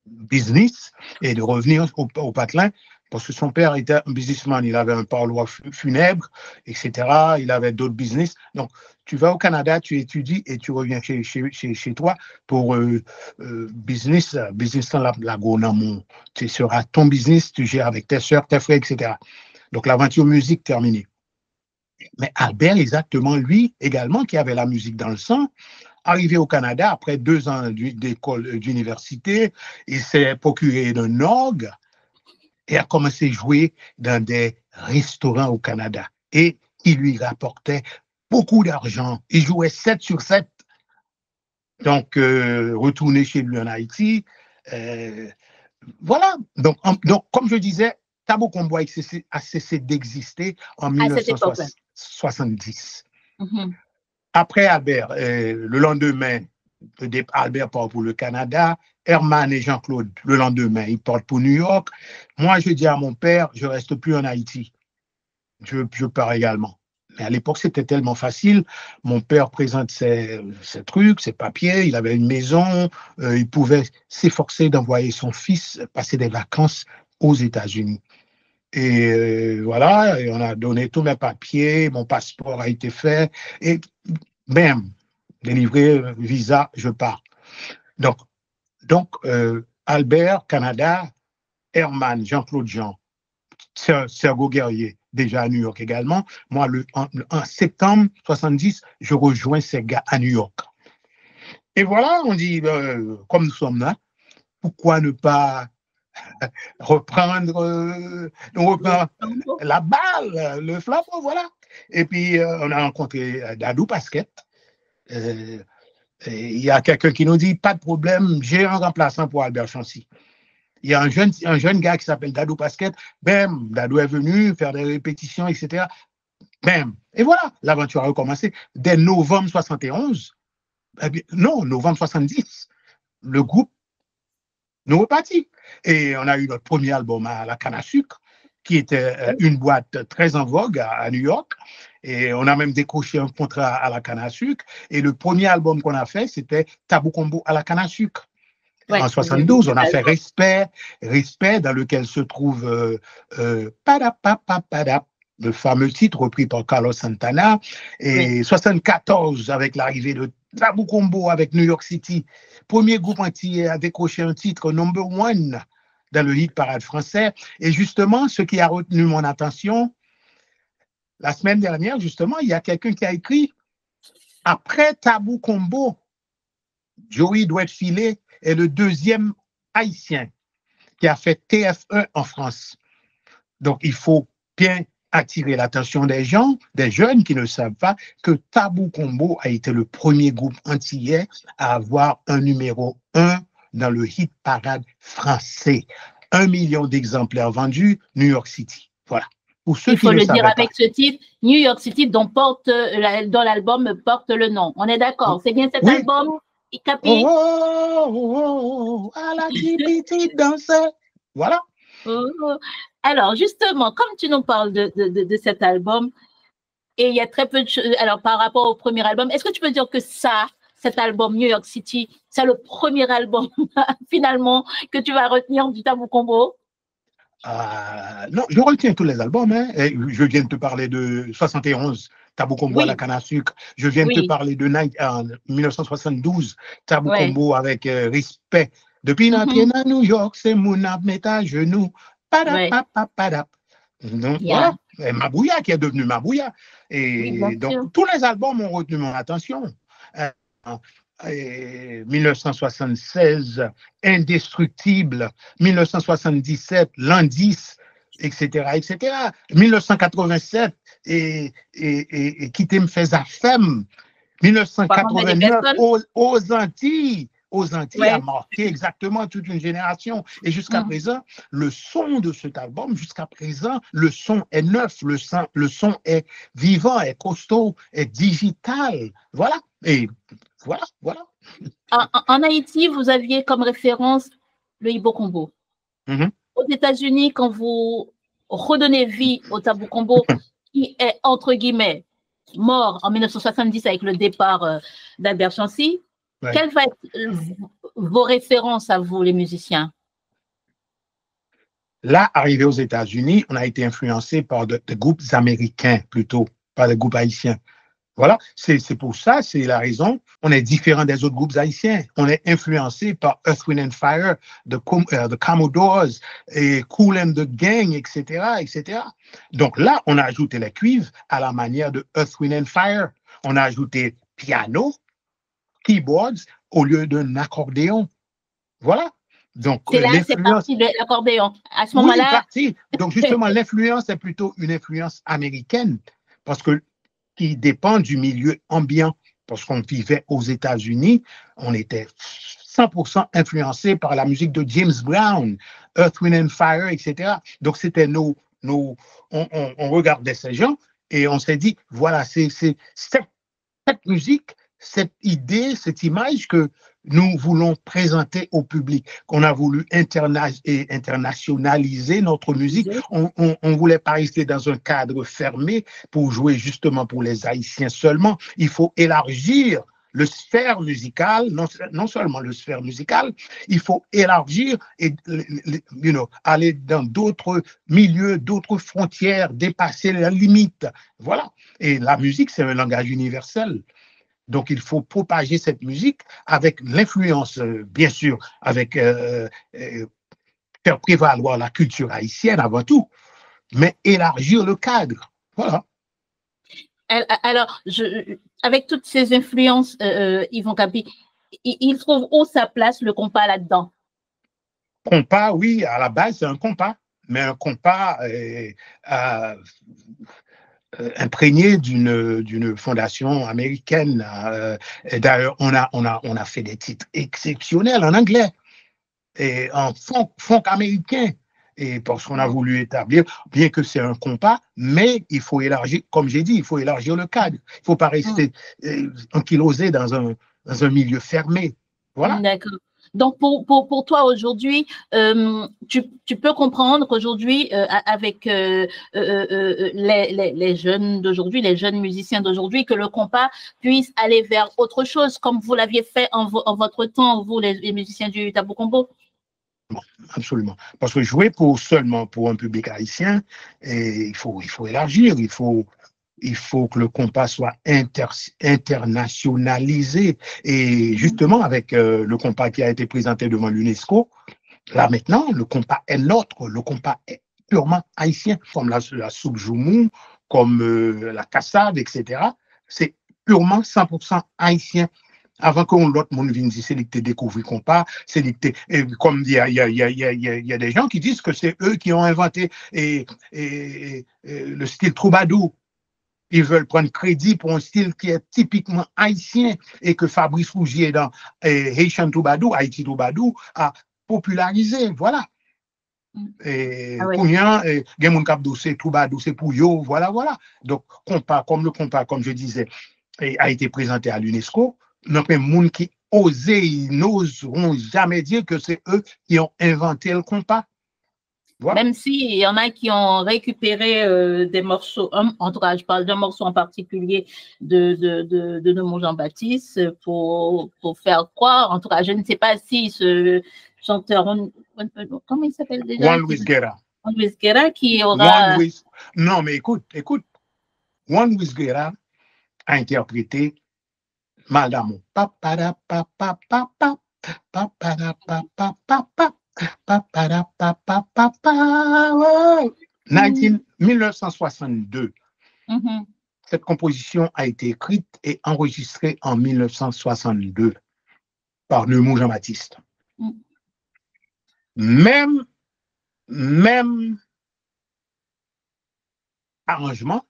[SPEAKER 1] business et de revenir au patelin. Parce que son père était un businessman, il avait un parloir funèbre, etc. Il avait d'autres business. Donc, tu vas au Canada, tu étudies et tu reviens chez toi pour business dans la Gonamon. Ce sera ton business, tu gères avec tes soeurs, tes frères, etc. Donc, l'aventure musique terminée. Mais Albert, exactement, lui également, qui avait la musique dans le sang, arrivé au Canada, après 2 ans d'école, d'université, il s'est procuré un orgue et a commencé à jouer dans des restaurants au Canada. Et il lui rapportait beaucoup d'argent. Il jouait 7 sur 7. Donc, retourné chez lui en Haïti. Voilà. Donc, comme je disais, Tabou Combo a cessé d'exister en 1970. Après Albert, le lendemain, Albert part pour le Canada, Herman et Jean-Claude, le lendemain, ils partent pour New York. Moi, je dis à mon père, je ne reste plus en Haïti. Je pars également. Mais à l'époque, c'était tellement facile. Mon père présente ses trucs, ses papiers, il avait une maison, il pouvait s'efforcer d'envoyer son fils passer des vacances aux États-Unis. Et voilà, et on a donné tous mes papiers, mon passeport a été fait, et même, délivré, visa, je pars. Donc Albert, Canada, Herman, Jean-Claude Jean, Sergo Guerrier, déjà à New York également. Moi, en septembre 70, je rejoins ces gars à New York. Et voilà, on dit, comme nous sommes là, pourquoi ne pas reprendre la balle, le flambeau, voilà. Et puis, on a rencontré Dadou Pasquette. Il y a quelqu'un qui nous dit, pas de problème, j'ai un remplaçant pour Albert Chancy. Il y a un jeune gars qui s'appelle Dadou Pasquette. Bam, Dadou est venu faire des répétitions, etc. Bam. Et voilà, l'aventure a recommencé. Dès novembre 71, novembre 70, le groupe nous repartit. Et on a eu notre premier album à la canne à sucre. qui était une boîte très en vogue à New York. Et on a même décroché un contrat à la canne à sucre. Et le premier album qu'on a fait, c'était Tabou Combo à la canne à sucre.
[SPEAKER 2] Ouais,
[SPEAKER 1] en 72, on a fait Respect, dans lequel se trouve Padap, le fameux titre repris par Carlos Santana. Et 74, avec l'arrivée de Tabou Combo avec New York City, premier groupe entier à décrocher un titre number one dans le hit parade français. Et justement, ce qui a retenu mon attention, la semaine dernière, justement, il y a quelqu'un qui a écrit « Après Tabou Combo, Joey Douet-Filet est le deuxième haïtien qui a fait TF1 en France. » Donc, il faut bien attirer l'attention des gens, des jeunes qui ne savent pas que Tabou Combo a été le premier groupe antillais à avoir un numéro 1 dans le hit parade français. 1 million d'exemplaires vendus, New York City. Voilà. Pour ceux
[SPEAKER 2] il faut
[SPEAKER 1] qui
[SPEAKER 2] le dire
[SPEAKER 1] pas.
[SPEAKER 2] avec ce titre, New York City, dont l'album porte le nom. On est d'accord? C'est bien cet album?
[SPEAKER 1] Capi? À la petite danse. Voilà.
[SPEAKER 2] Alors, justement, comme tu nous parles de cet album, et il y a très peu de choses, alors par rapport au premier album, est-ce que tu peux dire que cet album New York City, c'est le premier album finalement que tu vas retenir du Tabou Combo?
[SPEAKER 1] Non, je retiens tous les albums. Hein. Et je viens de te parler de 71, Tabou Combo à la canne à sucre. Je viens de te parler de 1972, Tabou Combo avec Respect. Depuis l'entrée à New York, c'est mon âme met à genoux. Padap. Donc, voilà. Et Mabouya qui est devenu Mabouya. Et donc, tous les albums ont retenu mon attention. 1976, Indestructible, 1977, L'Indice, etc. 1987, et Quitter me fait femme, 1989, aux Antilles a marqué exactement toute une génération. Et jusqu'à présent, le son de cet album, le son est neuf, le son est vivant, est costaud, est digital. Voilà. Et voilà.
[SPEAKER 2] En Haïti, vous aviez comme référence le Ibo Combo. Aux États-Unis, quand vous redonnez vie au Tabou Combo, qui est entre guillemets mort en 1970 avec le départ d'Albert Chancy, quelles vont être vos références à vous, les musiciens?
[SPEAKER 1] Là, arrivé aux États-Unis, on a été influencé par des groupes américains plutôt, par des groupes haïtiens. Voilà, c'est pour ça, c'est la raison. On est différent des autres groupes haïtiens. On est influencé par Earth, Wind and Fire, the Commodores, et Kool and the Gang, etc. Donc là, on a ajouté les cuivres à la manière de Earth, Wind and Fire. On a ajouté piano, keyboards, au lieu d'un accordéon. Voilà. Donc,
[SPEAKER 2] c'est là, c'est parti de l'accordéon. À ce moment-là.
[SPEAKER 1] Donc, justement, l'influence est plutôt une influence américaine, parce que qui dépend du milieu ambiant. Parce qu'on vivait aux États-Unis, on était 100% influencé par la musique de James Brown, Earth, Wind and Fire, etc. Donc, c'était on regardait ces gens et on s'est dit, voilà, c'est cette musique, cette idée, cette image que nous voulons présenter au public, qu'on a voulu internationaliser notre musique. On ne voulait pas rester dans un cadre fermé pour jouer justement pour les Haïtiens seulement. Il faut élargir le sphère musical, non seulement le sphère musical, il faut élargir et aller dans d'autres milieux, d'autres frontières, dépasser les limites. Voilà. Et la musique, c'est un langage universel. Donc, il faut propager cette musique avec l'influence, bien sûr, avec faire prévaloir la culture haïtienne avant tout, mais élargir le cadre. Voilà.
[SPEAKER 2] Alors, avec toutes ces influences, Yvon Capi, il trouve où sa place, le compas, là-dedans?
[SPEAKER 1] Compas, oui, à la base, c'est un compas, mais un compas imprégné d'une fondation américaine. D'ailleurs, on a fait des titres exceptionnels en anglais et en funk américain. Et parce qu'on a voulu établir, bien que c'est un compas, mais il faut élargir, comme j'ai dit, il faut élargir le cadre. Il ne faut pas rester ankylosé dans un milieu fermé. Voilà.
[SPEAKER 2] D'accord. Donc, pour toi aujourd'hui, tu peux comprendre qu'aujourd'hui, avec les jeunes d'aujourd'hui, les jeunes musiciens d'aujourd'hui, que le compas puisse aller vers autre chose, comme vous l'aviez fait en votre temps, vous, les musiciens du Tabou Combo?
[SPEAKER 1] Bon, absolument. Parce que jouer seulement pour un public haïtien, et il faut élargir, il faut que le compas soit internationalisé. Et justement, avec le compas qui a été présenté devant l'UNESCO, là maintenant, le compas est nôtre, le compas est purement haïtien, comme la soupe joumou, comme la cassade, etc. C'est purement 100% haïtien. Avant que l'autre monde vienne dire c'est que tu découvres compas, c'est que comme il y a des gens qui disent que c'est eux qui ont inventé le style troubadour. Ils veulent prendre crédit pour un style qui est typiquement haïtien et que Fabrice Rougier dans Haitian Troubadour, Haïti Troubadour, a popularisé. Voilà. Et Kounyan, Gen Moun Kap Dossé, Troubadour, c'est pour yo, voilà. Donc, comme le compas, comme je disais, a été présenté à l'UNESCO, non pas moun qui osaient, ils n'oseront jamais dire que c'est eux qui ont inventé le compas.
[SPEAKER 2] Voilà. Même s'il y en a qui ont récupéré des morceaux, en tout cas, je parle d'un morceau en particulier de mon Jean-Baptiste pour faire croire, en tout cas, je ne sais pas si ce chanteur, comment il s'appelle déjà?
[SPEAKER 1] Juan Luis Guerra.
[SPEAKER 2] Juan Luis Guerra qui aura...
[SPEAKER 1] Non, mais écoute, Juan Luis Guerra a interprété Madame Papada Papa Papa Papada Papa Papa 1962. Cette composition a été écrite et enregistrée en 1962 par Neumou Jean-Baptiste. Même arrangement,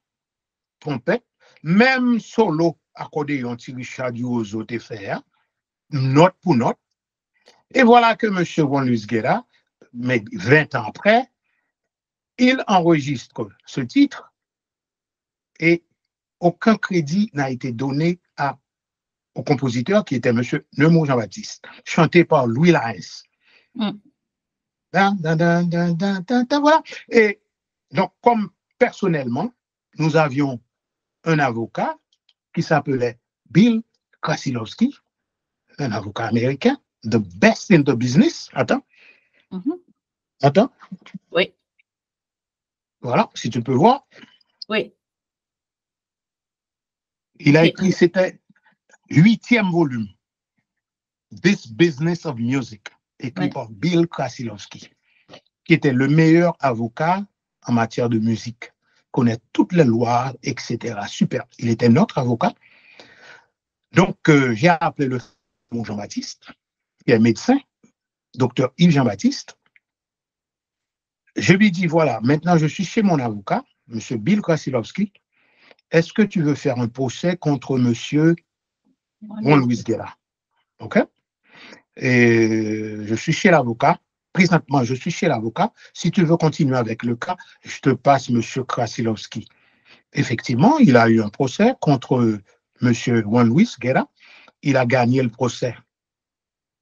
[SPEAKER 1] trompette, même solo accordéon Richard Diozo te faire, note pour note. Et voilà que M. Juan Luis Guerra, mais 20 ans après, il enregistre ce titre et aucun crédit n'a été donné au compositeur qui était M. Neumou Jean-Baptiste, chanté par Louis Laes. Voilà. Et donc, comme personnellement, nous avions un avocat qui s'appelait Bill Krasilowski, un avocat américain, the best in the business. Attends. Attends.
[SPEAKER 2] Oui.
[SPEAKER 1] Voilà, si tu peux voir.
[SPEAKER 2] Oui.
[SPEAKER 1] Il a écrit, c'était 8e volume, This Business of Music, écrit par Bill Krasilowski, qui était le meilleur avocat en matière de musique, connaît toutes les lois, etc. Super. Il était notre avocat. Donc, j'ai appelé mon Jean-Baptiste, qui est médecin, docteur Yves Jean-Baptiste. Je lui dis, voilà, maintenant je suis chez mon avocat, M. Bill Krasilowski. Est-ce que tu veux faire un procès contre M. Juan Luis Guerra? OK? Et je suis chez l'avocat. Présentement, je suis chez l'avocat. Si tu veux continuer avec le cas, je te passe M. Krasilowski. Effectivement, il a eu un procès contre M. Juan Luis Guerra. Il a gagné le procès.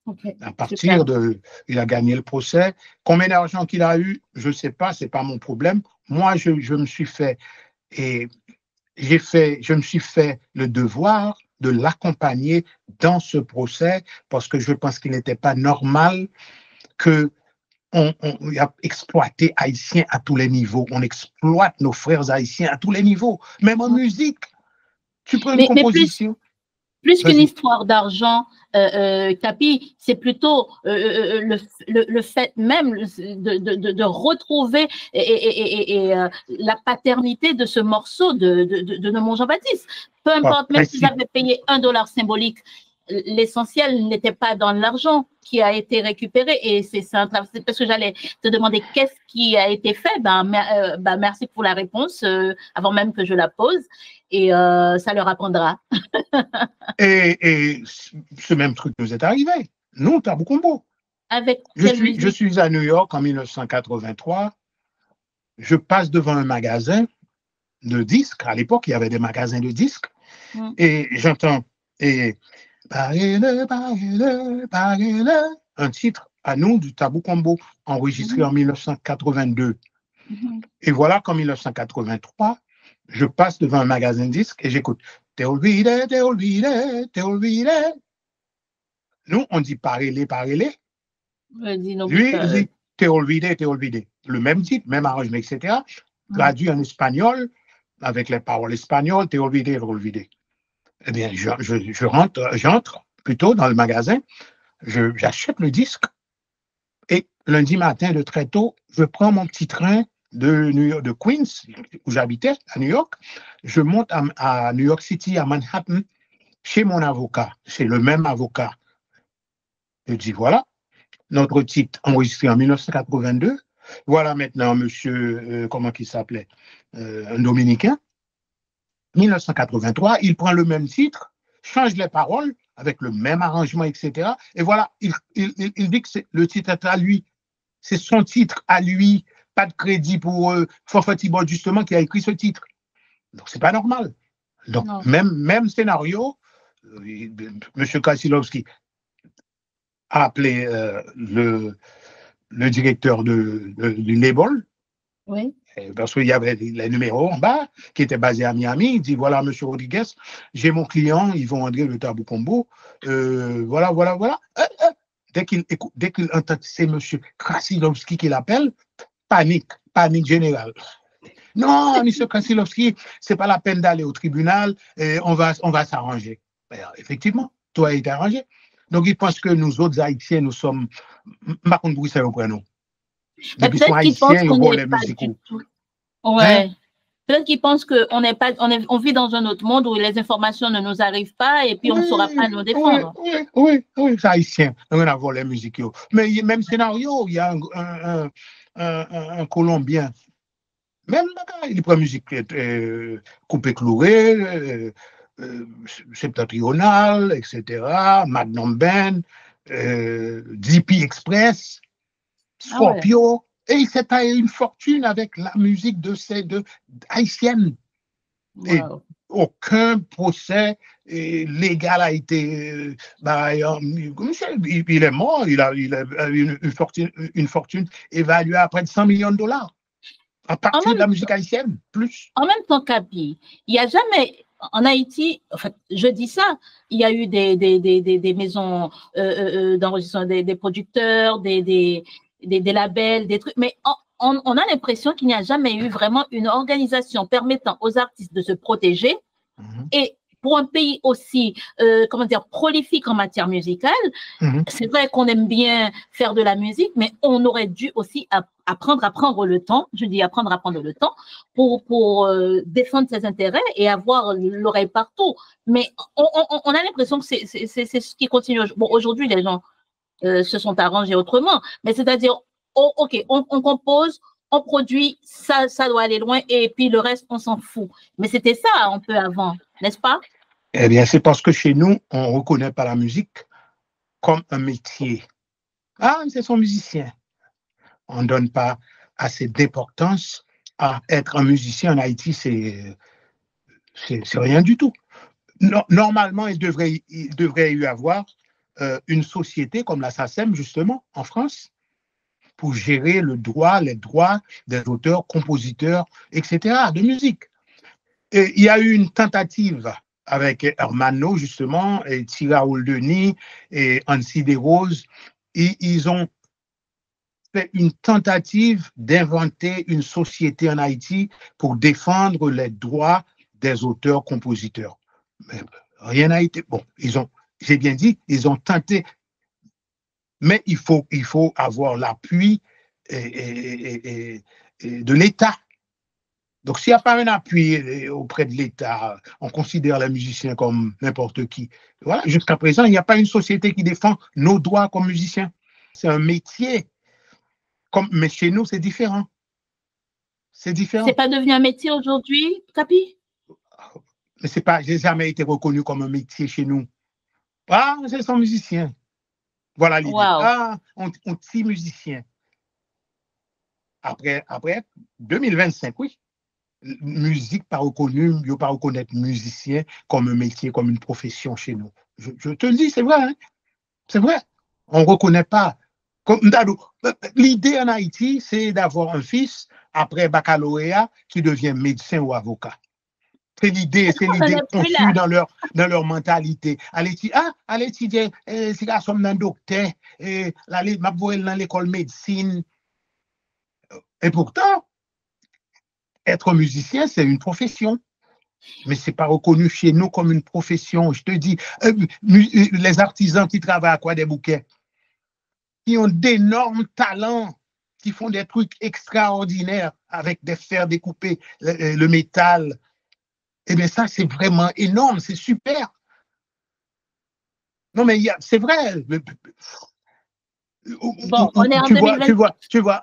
[SPEAKER 2] Okay.
[SPEAKER 1] À partir il a gagné le procès. Combien d'argent qu'il a eu, je ne sais pas, ce n'est pas mon problème. Moi, je me suis fait le devoir de l'accompagner dans ce procès parce que je pense qu'il n'était pas normal qu'on a exploité Haïtiens à tous les niveaux. On exploite nos frères Haïtiens à tous les niveaux. Même en musique. Tu prends une composition.
[SPEAKER 2] Plus qu'une histoire d'argent, Capi, c'est plutôt le fait même de retrouver la paternité de ce morceau de Neumou Jean-Baptiste. Peu importe, même s'ils avaient payé $1 symbolique, l'essentiel n'était pas dans l'argent qui a été récupéré. Et c'est parce que j'allais te demander qu'est-ce qui a été fait. Merci pour la réponse avant même que je la pose. Et ça leur apprendra.
[SPEAKER 1] et ce même truc nous est arrivé. Nous, Tabou Combo. Je suis à New York en 1983. Je passe devant un magasin de disques. À l'époque, il y avait des magasins de disques. Et j'entends parle, un titre à nous du Tabou Combo, enregistré en 1982. Et voilà qu'en 1983, je passe devant un magasin de disques et j'écoute « Te olvidé, te olvidé, te olvidé ». Nous, on dit « parlez, parlez ». Lui, il dit « te olvidé, te olvidé ». Le même titre, même arrangement, etc. Traduit en espagnol, avec les paroles espagnoles, « te olvidé, te olvidé ». Eh bien, j'entre plutôt dans le magasin, j'achète le disque et lundi matin de très tôt, je prends mon petit train de New York, de Queens, où j'habitais, à New York. Je monte à New York City, à Manhattan, chez mon avocat. C'est le même avocat. Je dis, voilà, notre titre enregistré en 1982. Voilà maintenant, monsieur, comment il s'appelait, un Dominicain. 1983, il prend le même titre, change les paroles, avec le même arrangement, etc. Et voilà, il dit que le titre est à lui. C'est son titre à lui. Pas de crédit pour Forfait Thibault, justement, qui a écrit ce titre. Donc, c'est pas normal. Donc, même scénario, M. Kassilovski a appelé le directeur du label.
[SPEAKER 2] Oui.
[SPEAKER 1] Parce qu'il y avait les numéros en bas qui étaient basés à Miami. Il dit voilà, M. Rodriguez, j'ai mon client, ils vont André le Tabou Combo. Voilà. Dès qu'il entend que c'est M. Krasilowski qui l'appelle, panique générale. Non, M. Krasilowski, c'est pas la peine d'aller au tribunal, on va s'arranger. Effectivement, tout a été arrangé. Donc, il pense que nous autres Haïtiens, nous sommes. Par contre, Bruxelles, au prénom.
[SPEAKER 2] Depuis sont Haïtiens, ils vont les musicaux. Ouais. Hein? Peut-être qu'ils pensent qu'on vit dans un autre monde où les informations ne nous arrivent pas et puis on ne saura pas nous défendre.
[SPEAKER 1] Oui, c'est haïtien. On a volé les musicaux. Mais même scénario, il y a un Colombien. Même là, il prend musique coupé cloué, septentrionale, etc. Magnum Band, DP Express, Scorpio. Ouais. Et il s'est taillé une fortune avec la musique de ces deux haïtiennes. Wow. Et aucun procès légal a été. Il est mort, il a une fortune évaluée à près de 100 millions de dollars. À partir de la musique haïtienne, plus.
[SPEAKER 2] En même temps, Capi, il n'y a jamais. En Haïti, en fait, je dis ça, il y a eu des maisons d'enregistrement, des producteurs, des labels, des trucs, mais on a l'impression qu'il n'y a jamais eu vraiment une organisation permettant aux artistes de se protéger. Et pour un pays aussi, prolifique en matière musicale, c'est vrai qu'on aime bien faire de la musique, mais on aurait dû aussi apprendre à prendre le temps, je dis apprendre à prendre le temps pour défendre ses intérêts et avoir l'oreille partout. Mais on a l'impression que c'est ce qui continue. Bon, aujourd'hui, les gens se sont arrangés autrement, mais c'est-à-dire, OK, on compose, on produit, ça doit aller loin, et puis le reste, on s'en fout. Mais c'était ça un peu avant, n'est-ce pas?
[SPEAKER 1] Eh bien, c'est parce que chez nous, on ne reconnaît pas la musique comme un métier. Ah, c'est son musicien. On ne donne pas assez d'importance à être un musicien en Haïti, c'est rien du tout. Normalement, il devrait y avoir une société comme la SACEM, justement, en France, pour gérer les droits des auteurs, compositeurs, etc., de musique. Et il y a eu une tentative avec Hermano, justement, et Thiraoul Denis et Ansi Desroses. Ils ont fait une tentative d'inventer une société en Haïti pour défendre les droits des auteurs, compositeurs. Mais rien n'a été. Bon, j'ai bien dit, ils ont tenté, mais il faut avoir l'appui de l'État. Donc, s'il n'y a pas un appui auprès de l'État, on considère les musiciens comme n'importe qui. Voilà, jusqu'à présent, il n'y a pas une société qui défend nos droits comme musiciens. C'est un métier. Mais chez nous, c'est différent. C'est différent.
[SPEAKER 2] C'est pas devenu un métier aujourd'hui, Capi?
[SPEAKER 1] Mais j'ai jamais été reconnu comme un métier chez nous. Ah, c'est son musicien. Voilà l'idée. Wow. Ah, on dit musicien. Après 2025, oui. Musique pas reconnue, il ne pas reconnaître musicien comme un métier, comme une profession chez nous. Je te le dis, c'est vrai. Hein? C'est vrai. On ne reconnaît pas. L'idée en Haïti, c'est d'avoir un fils après baccalauréat qui devient médecin ou avocat. C'est l'idée conçue dans leur mentalité. Allez étudier, c'est là sommes un docteur, m'a dans l'école médecine. Et pourtant, être musicien, c'est une profession. Mais ce n'est pas reconnu chez nous comme une profession. Je te dis, les artisans qui travaillent à Croix des Bouquets, qui ont d'énormes talents, qui font des trucs extraordinaires avec des fers découpés, le métal. Eh bien, ça, c'est vraiment énorme, c'est super. Non, mais c'est vrai.
[SPEAKER 2] Bon, on est en 2020.
[SPEAKER 1] Tu vois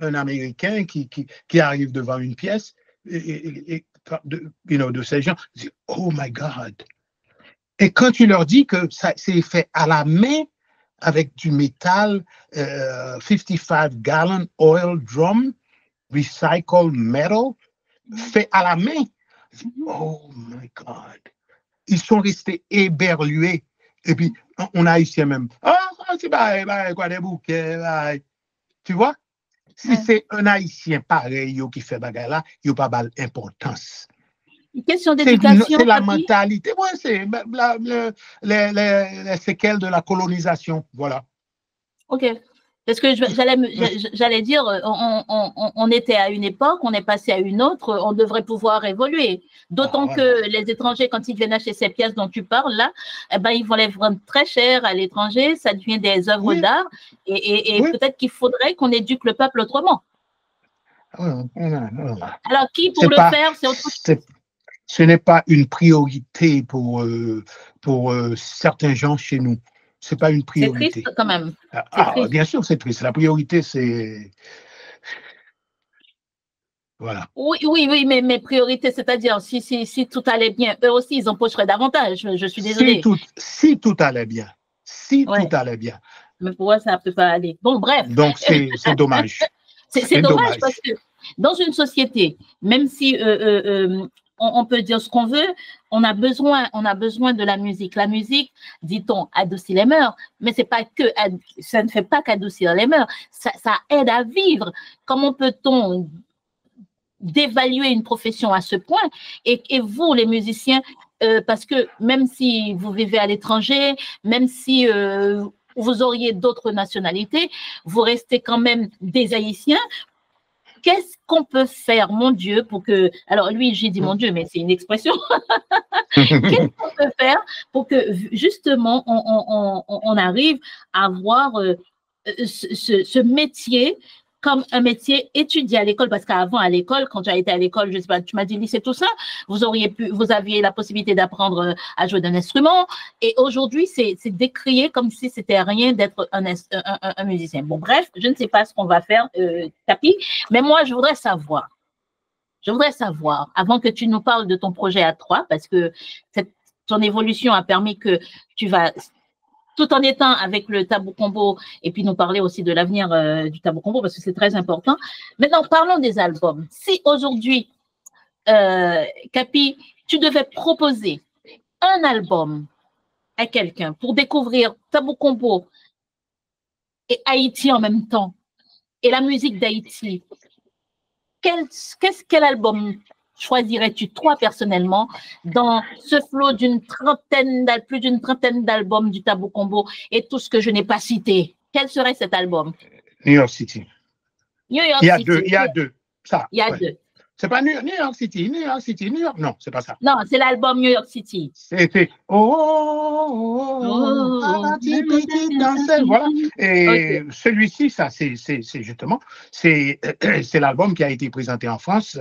[SPEAKER 1] un Américain qui arrive devant une pièce de ces gens, dit, oh my God. Et quand tu leur dis que c'est fait à la main avec du métal, 55 gallon oil drum, recycled metal, fait à la main, oh my God. Ils sont restés éberlués. Et puis, on a ici même, c'est quoi des bouquets, tu vois? Si c'est un Haïtien pareil qui fait bagarre là, il n'y a pas d'importance.
[SPEAKER 2] Une question d'éducation.
[SPEAKER 1] C'est la mentalité. Ouais, c'est les séquelles de la colonisation. Voilà.
[SPEAKER 2] OK. Parce que j'allais dire, on était à une époque, on est passé à une autre, on devrait pouvoir évoluer. D'autant que les étrangers, quand ils viennent acheter ces pièces dont tu parles là, eh ben, ils vont les vendre très cher à l'étranger, ça devient des œuvres d'art, et peut-être qu'il faudrait qu'on éduque le peuple autrement. Alors, qui pour faire, c'est autre chose.
[SPEAKER 1] Ce n'est pas une priorité pour certains gens chez nous. Ce n'est pas une priorité.
[SPEAKER 2] C'est triste quand même.
[SPEAKER 1] Triste. Bien sûr, c'est triste. La priorité, c'est... Voilà.
[SPEAKER 2] Oui, mais priorité, c'est-à-dire, si tout allait bien, eux aussi, ils empocheraient davantage. Je suis désolée.
[SPEAKER 1] Si tout allait bien. Tout allait bien.
[SPEAKER 2] Mais pour moi, ça ne peut pas aller. Bon, bref.
[SPEAKER 1] Donc, c'est dommage.
[SPEAKER 2] C'est dommage parce que dans une société, même si on peut dire ce qu'on veut, on a besoin de la musique. La musique, dit-on, adoucit les mœurs, mais ça ne fait pas qu'adoucir les mœurs, ça aide à vivre. Comment peut-on d'évaluer une profession à ce point? Et vous, les musiciens, parce que même si vous vivez à l'étranger, même si vous auriez d'autres nationalités, vous restez quand même des Haïtiens. Qu'est-ce qu'on peut faire, mon Dieu, pour que... Alors, lui, j'ai dit mon Dieu, mais c'est une expression. Qu'est-ce qu'on peut faire pour que, justement, on arrive à avoir ce métier comme un métier étudié à l'école? Parce qu'avant, à l'école, quand tu as été à l'école, je sais pas, tu m'as dit lycée, tout ça, vous aviez la possibilité d'apprendre à jouer d'un instrument. Et aujourd'hui, c'est décrié comme si c'était rien d'être un musicien. Bon, bref, je ne sais pas ce qu'on va faire, Tapi, mais moi, je voudrais savoir, avant que tu nous parles de ton projet à 3, parce que ton évolution a permis que tu vas... tout en étant avec le Tabou Combo, et puis nous parler aussi de l'avenir du Tabou Combo, parce que c'est très important. Maintenant, parlons des albums. Si aujourd'hui, Capi, tu devais proposer un album à quelqu'un pour découvrir Tabou Combo et Haïti en même temps, et la musique d'Haïti, quel album choisirais-tu, toi, personnellement, dans ce flot plus d'une trentaine d'albums du Tabou Combo et tout ce que je n'ai pas cité? Quel serait cet album?
[SPEAKER 1] New York City.
[SPEAKER 2] Il y a deux.
[SPEAKER 1] Il y a deux. C'est pas New York City, non, c'est pas ça.
[SPEAKER 2] Non, c'est l'album New York City.
[SPEAKER 1] C'était voilà. Et celui-ci, ça, c'est justement, c'est l'album qui a été présenté en France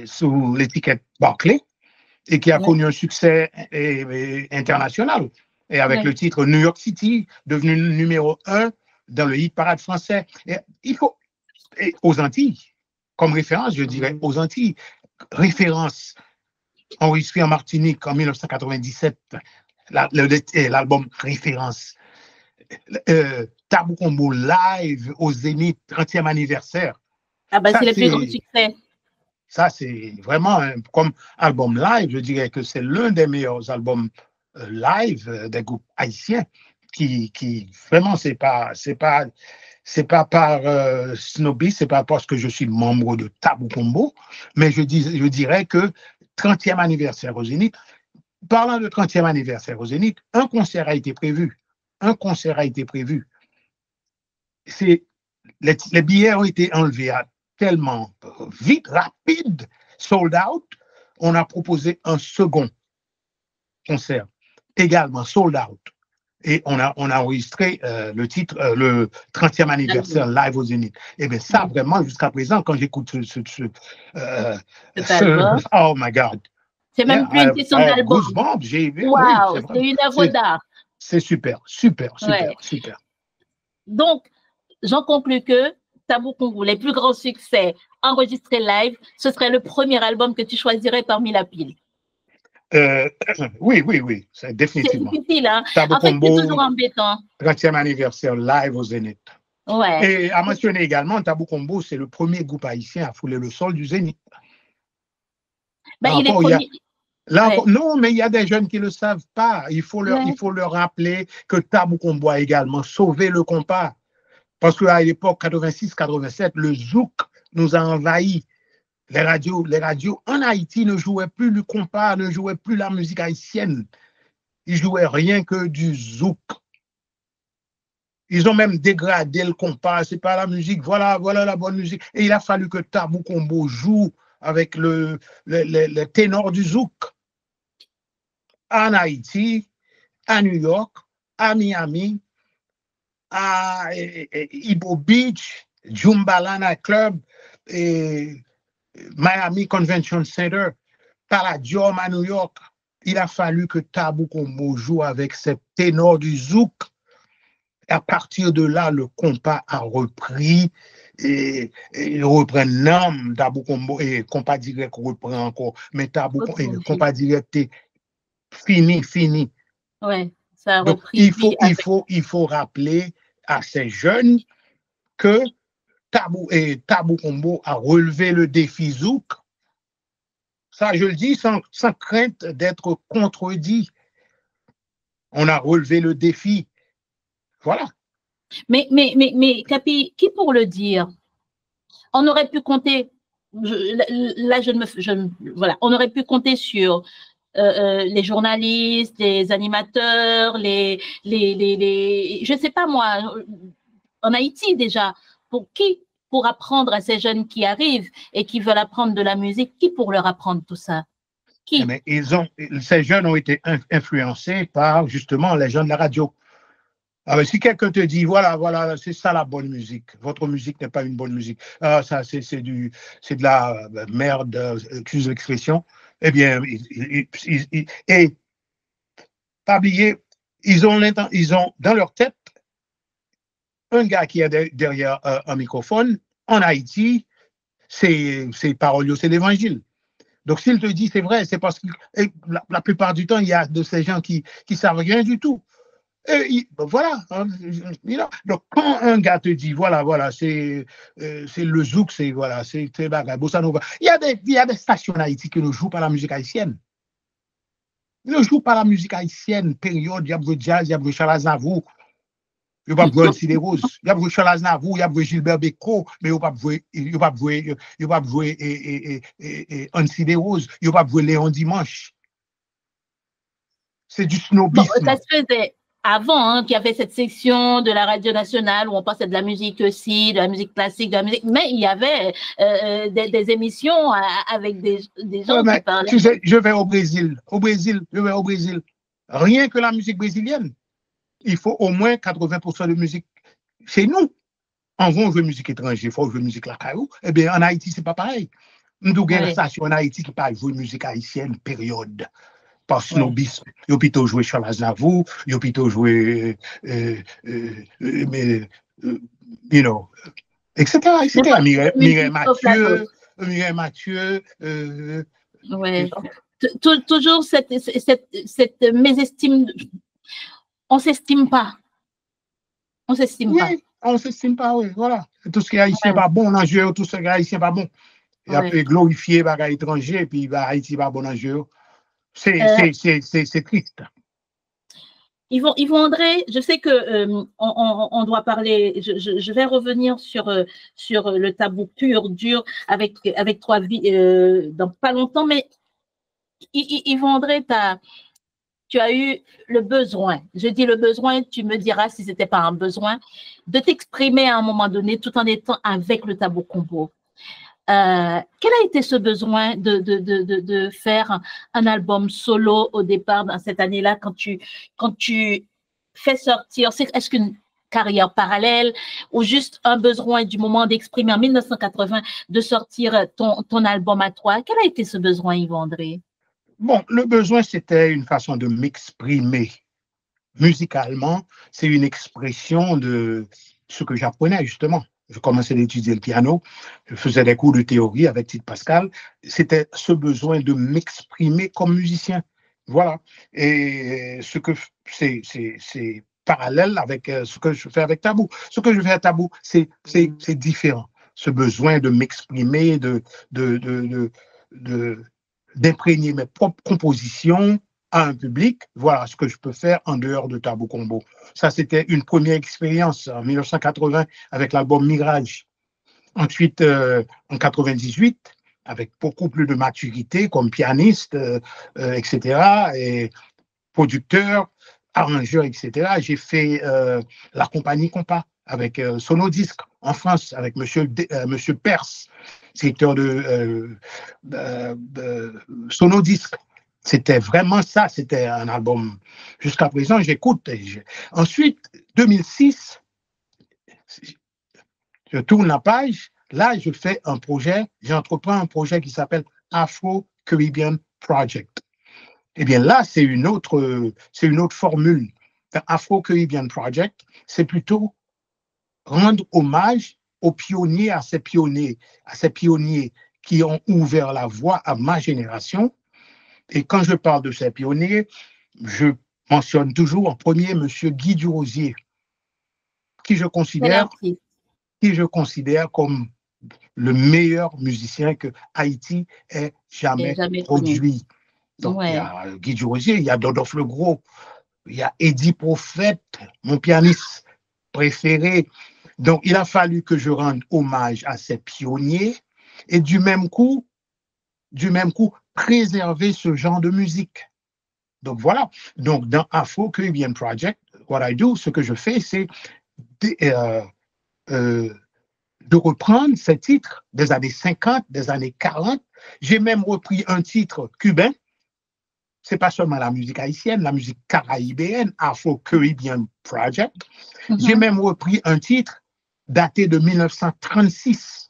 [SPEAKER 1] sous l'étiquette Barclay et qui a connu un succès international. Et avec le titre New York City, devenu numéro 1 dans le hit parade français. Et il faut, aux Antilles, comme référence, je dirais, aux Antilles, référence enregistré en Martinique en 1997, l'album référence. Tabou Combo live au Zénith, 30e anniversaire.
[SPEAKER 2] Ah ben, c'est le plus grand succès.
[SPEAKER 1] Ça, c'est vraiment comme album live, je dirais que c'est l'un des meilleurs albums live des groupes haïtiens. qui vraiment, c'est pas par snobisme, c'est pas parce que je suis membre de Tabou Combo, mais je dirais que 30e anniversaire au Zénith. Parlant de 30e anniversaire au Zénith, un concert a été prévu. Un concert a été prévu. Les billets ont été enlevés tellement vite, rapide, sold out. On a proposé un second concert, également sold out. Et on a enregistré le titre, le 30e anniversaire live au Zénith. Et bien ça, vraiment, jusqu'à présent, quand j'écoute oh my God.
[SPEAKER 2] C'est même plus une question d'album.
[SPEAKER 1] Wow,
[SPEAKER 2] c'est une œuvre d'art.
[SPEAKER 1] C'est super.
[SPEAKER 2] Donc, j'en conclus que Tabou Combo, les plus grands succès enregistrés live, ce serait le premier album que tu choisirais parmi la pile.
[SPEAKER 1] Oui, c'est définitivement.
[SPEAKER 2] C'est difficile, hein?
[SPEAKER 1] Tabou
[SPEAKER 2] en fait,
[SPEAKER 1] Combo,
[SPEAKER 2] c'est toujours embêtant.
[SPEAKER 1] 30e anniversaire live au Zénith.
[SPEAKER 2] Ouais.
[SPEAKER 1] Et à mentionner également, Tabou Combo, c'est le premier groupe haïtien à fouler le sol du Zénith.
[SPEAKER 2] Ben, il est premier.
[SPEAKER 1] Non, mais il y a des jeunes qui ne le savent pas. Il faut leur rappeler que Tabou Combo a également sauvé le compas. Parce qu'à l'époque, 86-87, le zouk nous a envahis. Les radios en Haïti ne jouaient plus le compas, ne jouaient plus la musique haïtienne. Ils jouaient rien que du zouk. Ils ont même dégradé le compas. C'est pas la musique. Voilà la bonne musique. Et il a fallu que Tabou Combo joue avec le ténor du zouk. En Haïti, à New York, à Miami, à Ibo Beach, Jumbalana Club, et Miami Convention Center, Palladium à New York. Il a fallu que Tabou Combo joue avec ce ténor du zouk. Et à partir de là, le compas a repris et il reprend l'âme Tabou Combo et compas direct reprend encore. Mais Tabou compas direct est fini.
[SPEAKER 2] Ouais, ça a
[SPEAKER 1] donc,
[SPEAKER 2] repris.
[SPEAKER 1] Il faut rappeler à ces jeunes que Tabou Combo a relevé le défi zouk. Ça, je le dis sans crainte d'être contredit. On a relevé le défi. Voilà.
[SPEAKER 2] Mais Capi, qui pour le dire? On aurait pu compter. On aurait pu compter sur les journalistes, les animateurs, je ne sais pas moi, en Haïti déjà, pour apprendre à ces jeunes qui arrivent et qui veulent apprendre de la musique, qui pour leur apprendre tout ça? Qui?
[SPEAKER 1] Mais ces jeunes ont été influencés par justement les gens de la radio. Alors, si quelqu'un te dit, voilà, c'est ça la bonne musique, votre musique n'est pas une bonne musique, ça c'est de la merde, excuse l'expression, eh bien, et pas oublier, ils ont dans leur tête un gars qui est derrière un microphone. En Haïti, c'est paroles, c'est l'évangile. Donc, s'il te dit c'est vrai, c'est parce que la plupart du temps, il y a de ces gens qui savent rien du tout. Voilà. Donc, quand un gars te dit, voilà, c'est le zouk, c'est bagay, bossa nova. Il y a des stations en Haïti qui ne jouent pas la musique haïtienne. Ils ne jouent pas la musique haïtienne, période, il y a le jazz, il y a le Charles Aznavour, il n'y a pas de Ancy des Roses, il y a le Charles Aznavour, il y a le Gilbert Bécaud, mais il n'y a pas de Ancy des Roses, il n'y a pas de Léon Dimanche. C'est du snobisme.
[SPEAKER 2] Bon, ça se faisait avant, qu'il y avait cette section de la radio nationale où on passait de la musique aussi, de la musique classique, mais il y avait des émissions avec des gens qui parlaient.
[SPEAKER 1] Tu sais, je vais au Brésil. Rien que la musique brésilienne. Il faut au moins 80% de musique chez nous. En vont jouer musique étrangère, il faut jouer musique lacayou. Eh bien, en Haïti, c'est pas pareil. Nous avons une station en Haïti qui parle jouer musique haïtienne, période. Par snobisme. Ils ont plutôt joué Charles Aznavour, ils ont plutôt joué, etc. Mireille Mathieu.
[SPEAKER 2] Toujours cette mésestime. On s'estime pas. On s'estime pas.
[SPEAKER 1] On s'estime pas, oui, voilà. Tout ce qui est haïtien pas bon en jeu, tout ce qui est haïtien pas bon. Il a fait glorifier par étranger, puis Haïti pas bon en jeu. C'est triste.
[SPEAKER 2] Yvon André, je sais que on doit parler. Je vais revenir sur le tabou pur, dur, avec toi dans pas longtemps. Mais Yvon André, tu as eu le besoin. Je dis le besoin. Tu me diras si c'était pas un besoin de t'exprimer à un moment donné, tout en étant avec le Tabou Combo. Quel a été ce besoin de faire un album solo au départ dans cette année-là quand tu fais sortir, est-ce qu'une carrière parallèle ou juste un besoin du moment d'exprimer en 1980 de sortir ton album à toi? Quel a été ce besoin, Yvon André?
[SPEAKER 1] Bon, le besoin, c'était une façon de m'exprimer. Musicalement, c'est une expression de ce que j'apprenais justement. Je commençais à étudier le piano, je faisais des cours de théorie avec Tite Pascal. C'était ce besoin de m'exprimer comme musicien. Voilà. Et ce que c'est parallèle avec ce que je fais avec Tabou. Ce que je fais à Tabou, c'est différent. Ce besoin de m'exprimer, d'imprégner mes propres compositions à un public, voilà ce que je peux faire en dehors de Tabou Combo. Ça, c'était une première expérience en 1980 avec l'album Mirage. Ensuite, en 98, avec beaucoup plus de maturité comme pianiste, etc., et producteur, arrangeur, etc., j'ai fait la compagnie Compas avec Sonodisc en France, avec Monsieur Perse, directeur de Sonodisc. C'était vraiment ça, c'était un album. Jusqu'à présent, j'écoute. Ensuite, 2006, je tourne la page. Là, je fais un projet, j'entreprends un projet qui s'appelle Afro-Caribbean Project. Eh bien, là, c'est une autre formule. Afro-Caribbean Project, c'est plutôt rendre hommage aux pionniers, à ces pionniers qui ont ouvert la voie à ma génération. Et quand je parle de ces pionniers, je mentionne toujours en premier M. Guy Durosier, qui je considère comme le meilleur musicien que Haïti ait jamais produit. Donc, il y a Guy Durosier, il y a Dodolphe Legros, il y a Eddie Prophète, mon pianiste préféré. Donc, il a fallu que je rende hommage à ces pionniers et du même coup, préserver ce genre de musique. Donc, voilà. Donc, dans Afro-Caribbean Project, ce que je fais, c'est de reprendre ces titres des années 50, des années 40. J'ai même repris un titre cubain. C'est pas seulement la musique haïtienne, la musique caraïbéenne, Afro-Caribbean Project. J'ai même repris un titre daté de 1936,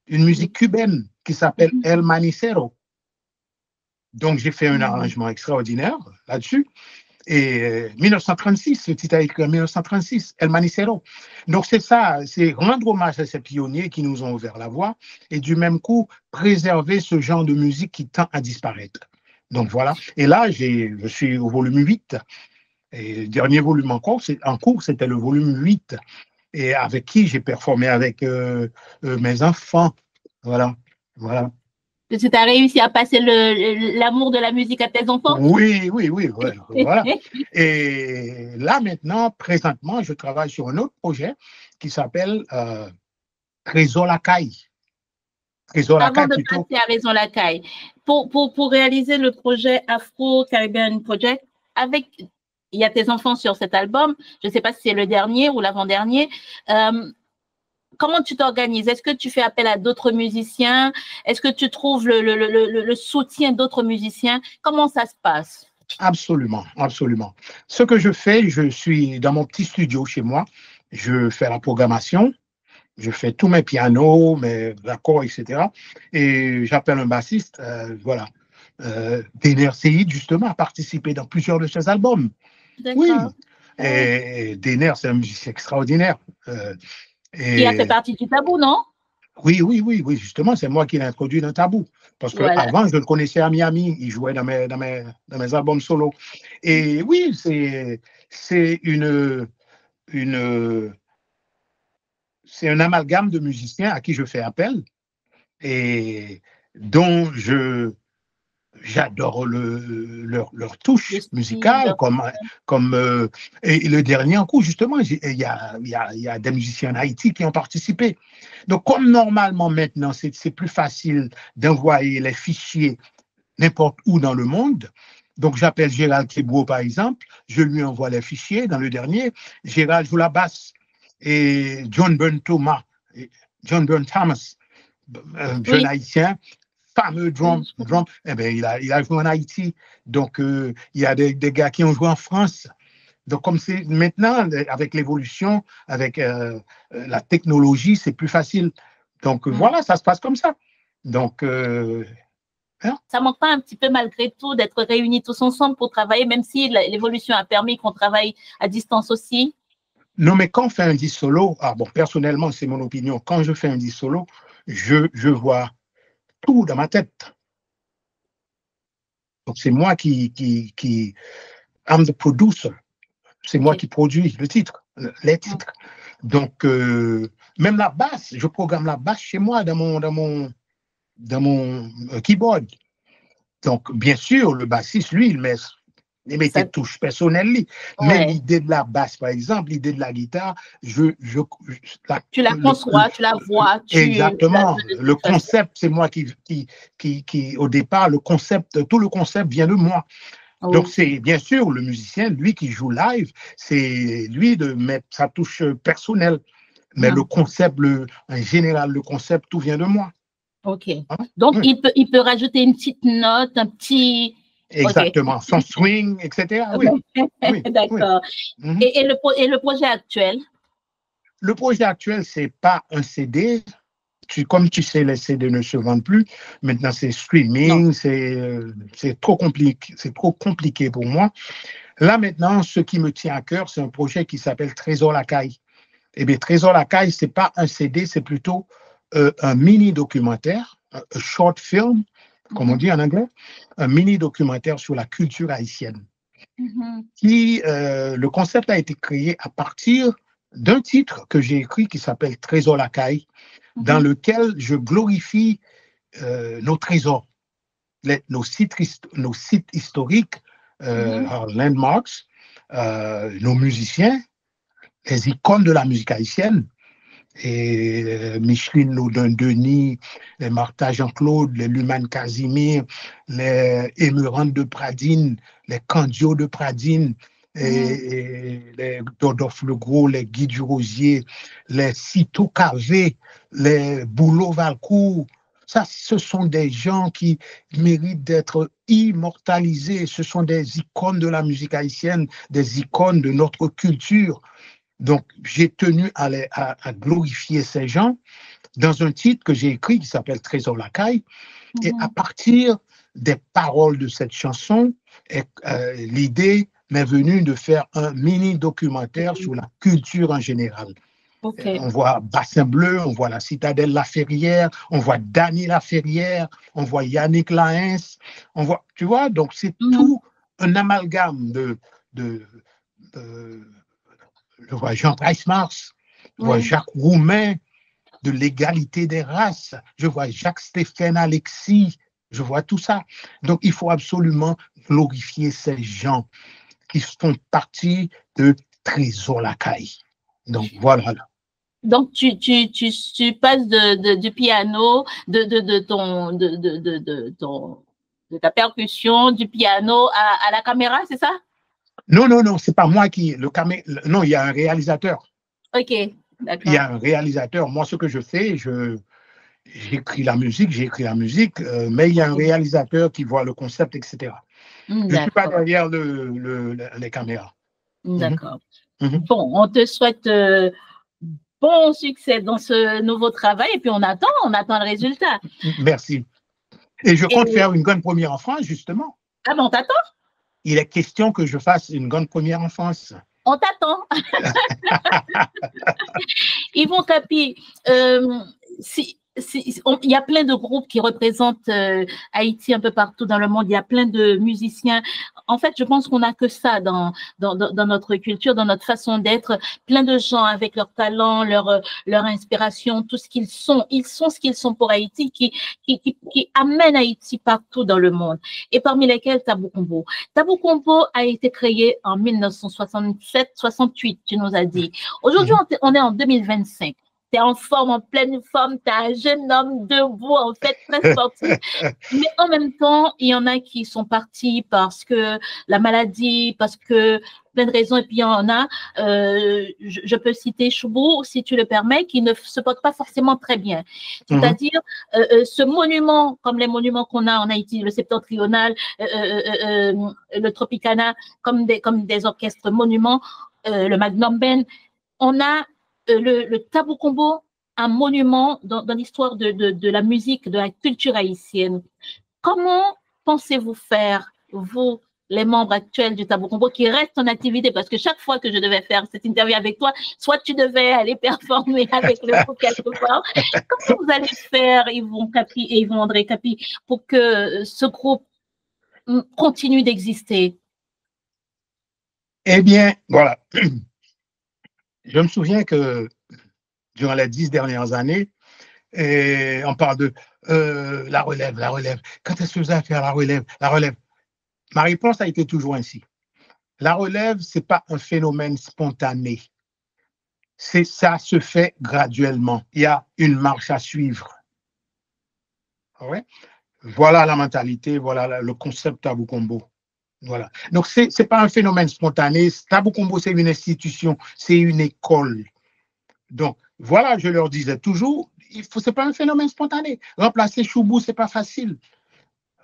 [SPEAKER 1] une musique cubaine qui s'appelle El Manicero. Donc, j'ai fait un arrangement extraordinaire là-dessus. Et 1936, ce titre a écrit en 1936, El Manicero. Donc, c'est ça, c'est rendre hommage à ces pionniers qui nous ont ouvert la voie et du même coup, préserver ce genre de musique qui tend à disparaître. Donc, voilà. Et là, je suis au volume 8. Et le dernier volume en cours, c'était le volume 8. Et avec qui j'ai performé avec mes enfants. Voilà. Voilà.
[SPEAKER 2] Tu as réussi à passer l'amour de la musique à tes enfants?
[SPEAKER 1] Oui, voilà. Et là, maintenant, présentement, je travaille sur un autre projet qui s'appelle Trésor Lacaille.
[SPEAKER 2] Avant de passer à Raison Lacaille, pour réaliser le projet Afro-Caribbean Project, il y a tes enfants sur cet album, je ne sais pas si c'est le dernier ou l'avant-dernier. Comment tu t'organises? Est-ce que tu fais appel à d'autres musiciens? Est-ce que tu trouves le soutien d'autres musiciens? Comment ça se passe?
[SPEAKER 1] Absolument, absolument. Ce que je fais, je suis dans mon petit studio chez moi, je fais la programmation, je fais tous mes pianos, mes accords, etc. Et j'appelle un bassiste, voilà. Déner Seyid, justement, a participé dans plusieurs de ses albums. Oui. Et Déner, c'est un musicien extraordinaire.
[SPEAKER 2] Qui a fait partie du Tabou, non?
[SPEAKER 1] Oui, justement, c'est moi qui l'ai introduit dans Tabou. Parce qu'avant, je le connaissais à Miami, il jouait dans mes albums solo. Et oui, c'est un amalgame de musiciens à qui je fais appel et dont je J'adore leur touche musicale, et le dernier coup, justement, il y a des musiciens en Haïti qui ont participé. Donc, comme normalement maintenant, c'est plus facile d'envoyer les fichiers n'importe où dans le monde. Donc, j'appelle Gérald Kebro, par exemple, je lui envoie les fichiers dans le dernier. Gérald joue la basse et John Burn Thomas, un jeune Haïtien, fameux drum, eh ben, il a joué en Haïti. Donc, il y a des gars qui ont joué en France. Donc, comme c'est maintenant, avec l'évolution, avec la technologie, c'est plus facile. Donc, voilà, ça se passe comme ça. Donc,
[SPEAKER 2] ça manque pas un petit peu malgré tout d'être réunis tous ensemble pour travailler, même si l'évolution a permis qu'on travaille à distance aussi?
[SPEAKER 1] Non, mais quand on fait un disque solo, bon, personnellement, c'est mon opinion, quand je fais un disque solo, je vois tout dans ma tête. Donc, c'est moi I'm the producer. C'est moi qui produis les titres. Donc, même la basse, je programme la basse chez moi dans mon keyboard. Donc, bien sûr, le bassiste, lui, il met des touches personnelles. Mais l'idée de la basse, par exemple, l'idée de la guitare,
[SPEAKER 2] tu la conçois, tu la vois.
[SPEAKER 1] Exactement. Le concept, c'est moi qui, au départ, tout le concept vient de moi. Donc, c'est bien sûr le musicien, lui qui joue live, c'est lui de mettre sa touche personnelle. Mais le concept, en général, le concept, tout vient de moi.
[SPEAKER 2] OK. Donc, il peut rajouter une petite note, un petit...
[SPEAKER 1] Exactement, son swing, etc. Oui.
[SPEAKER 2] D'accord. Et le projet actuel?
[SPEAKER 1] Le projet actuel, ce n'est pas un CD. Comme tu sais, les CD ne se vendent plus. Maintenant, c'est streaming, c'est trop compliqué pour moi. Là, maintenant, ce qui me tient à cœur, c'est un projet qui s'appelle Trésor Lacaille. Eh bien, Trésor Lacaille, ce n'est pas un CD, c'est plutôt un mini-documentaire, un short film, comme on dit en anglais, un mini-documentaire sur la culture haïtienne. Le concept a été créé à partir d'un titre que j'ai écrit qui s'appelle Trésor Lacaille, dans lequel je glorifie nos trésors, nos sites historiques, landmarks, nos musiciens, les icônes de la musique haïtienne, et Micheline Laudin-Denis, les Martha Jean-Claude, les Luman Casimir, les Émeraude de Pradine, les Candio de Pradine, et les Dodolphe Legros, les Guy du Rosier, les Cito Cavé, les Boulot Valcourt. Ça, ce sont des gens qui méritent d'être immortalisés. Ce sont des icônes de la musique haïtienne, des icônes de notre culture. Donc, j'ai tenu à glorifier ces gens dans un titre que j'ai écrit qui s'appelle Trésor Lacaille. Et à partir des paroles de cette chanson, l'idée m'est venue de faire un mini-documentaire sur la culture en général. On voit Bassin Bleu, on voit la Citadelle Laferrière, on voit Dany Laferrière, on voit Yannick Laens, tu vois, donc c'est tout un amalgame je vois Jean Price-Mars, je vois Jacques Roumain, de l'égalité des races, je vois Jacques-Stéphane Alexis, je vois tout ça. Donc, il faut absolument glorifier ces gens qui font partie de Trésor Lacaille. Donc, voilà.
[SPEAKER 2] Donc, tu passes du piano, de ta percussion, du piano à la caméra, c'est ça?
[SPEAKER 1] Non, c'est pas moi non, il y a un réalisateur.
[SPEAKER 2] OK, d'accord.
[SPEAKER 1] Il y a un réalisateur. Moi, ce que je fais, j'écris la musique, mais il y a un réalisateur qui voit le concept, etc. Je ne suis pas derrière les caméras.
[SPEAKER 2] D'accord. Bon, on te souhaite bon succès dans ce nouveau travail et puis on attend le résultat.
[SPEAKER 1] Merci. Et je compte faire une grande première en France, justement.
[SPEAKER 2] Ah bon, on t'attend?
[SPEAKER 1] Il est question que je fasse une grande première en France.
[SPEAKER 2] On t'attend. Yvon Capi, si il y a plein de groupes qui représentent Haïti un peu partout dans le monde. Il y a plein de musiciens. En fait, je pense qu'on n'a que ça dans notre culture, dans notre façon d'être. Plein de gens avec leur talent, leur inspiration, tout ce qu'ils sont. Ils sont ce qu'ils sont pour Haïti, qui amènent Haïti partout dans le monde. Et parmi lesquels Tabou Combo. Tabou Combo a été créé en 1967-68, tu nous as dit. Aujourd'hui, on est en 2025. Tu es en forme, en pleine forme, tu es un jeune homme debout, en fait, très sportif. Mais en même temps, il y en a qui sont partis parce que la maladie, parce que plein de raisons. Et puis, il y en a, je peux citer Choubou, si tu le permets, qui ne se porte pas forcément très bien. C'est-à-dire, ce monument, comme les monuments qu'on a en Haïti, le septentrional, le Tropicana, comme des orchestres monuments, le Magnum Band, on a le Tabou Combo, un monument dans l'histoire de la musique, de la culture haïtienne. Comment pensez-vous faire, vous, les membres actuels du Tabou Combo, qui restent en activité? Parce que chaque fois que je devais faire cette interview avec toi, soit tu devais aller performer avec le groupe quelque part. Comment vous allez faire, Yvon Capi et Yvon André Capi, pour que ce groupe continue d'exister?
[SPEAKER 1] Eh bien, voilà. Je me souviens que durant les 10 dernières années, on parle de la relève, la relève. Quand est-ce que vous allez faire la relève? La relève. Ma réponse a été toujours ainsi. La relève, ce n'est pas un phénomène spontané. Ça se fait graduellement. Il y a une marche à suivre. Ouais. Voilà la mentalité, voilà le concept Tabou Combo. Voilà. Donc, ce n'est pas un phénomène spontané. Tabou Combo, c'est une institution, c'est une école. Donc, voilà, je leur disais toujours, ce n'est pas un phénomène spontané. Remplacer Choubou, ce n'est pas facile.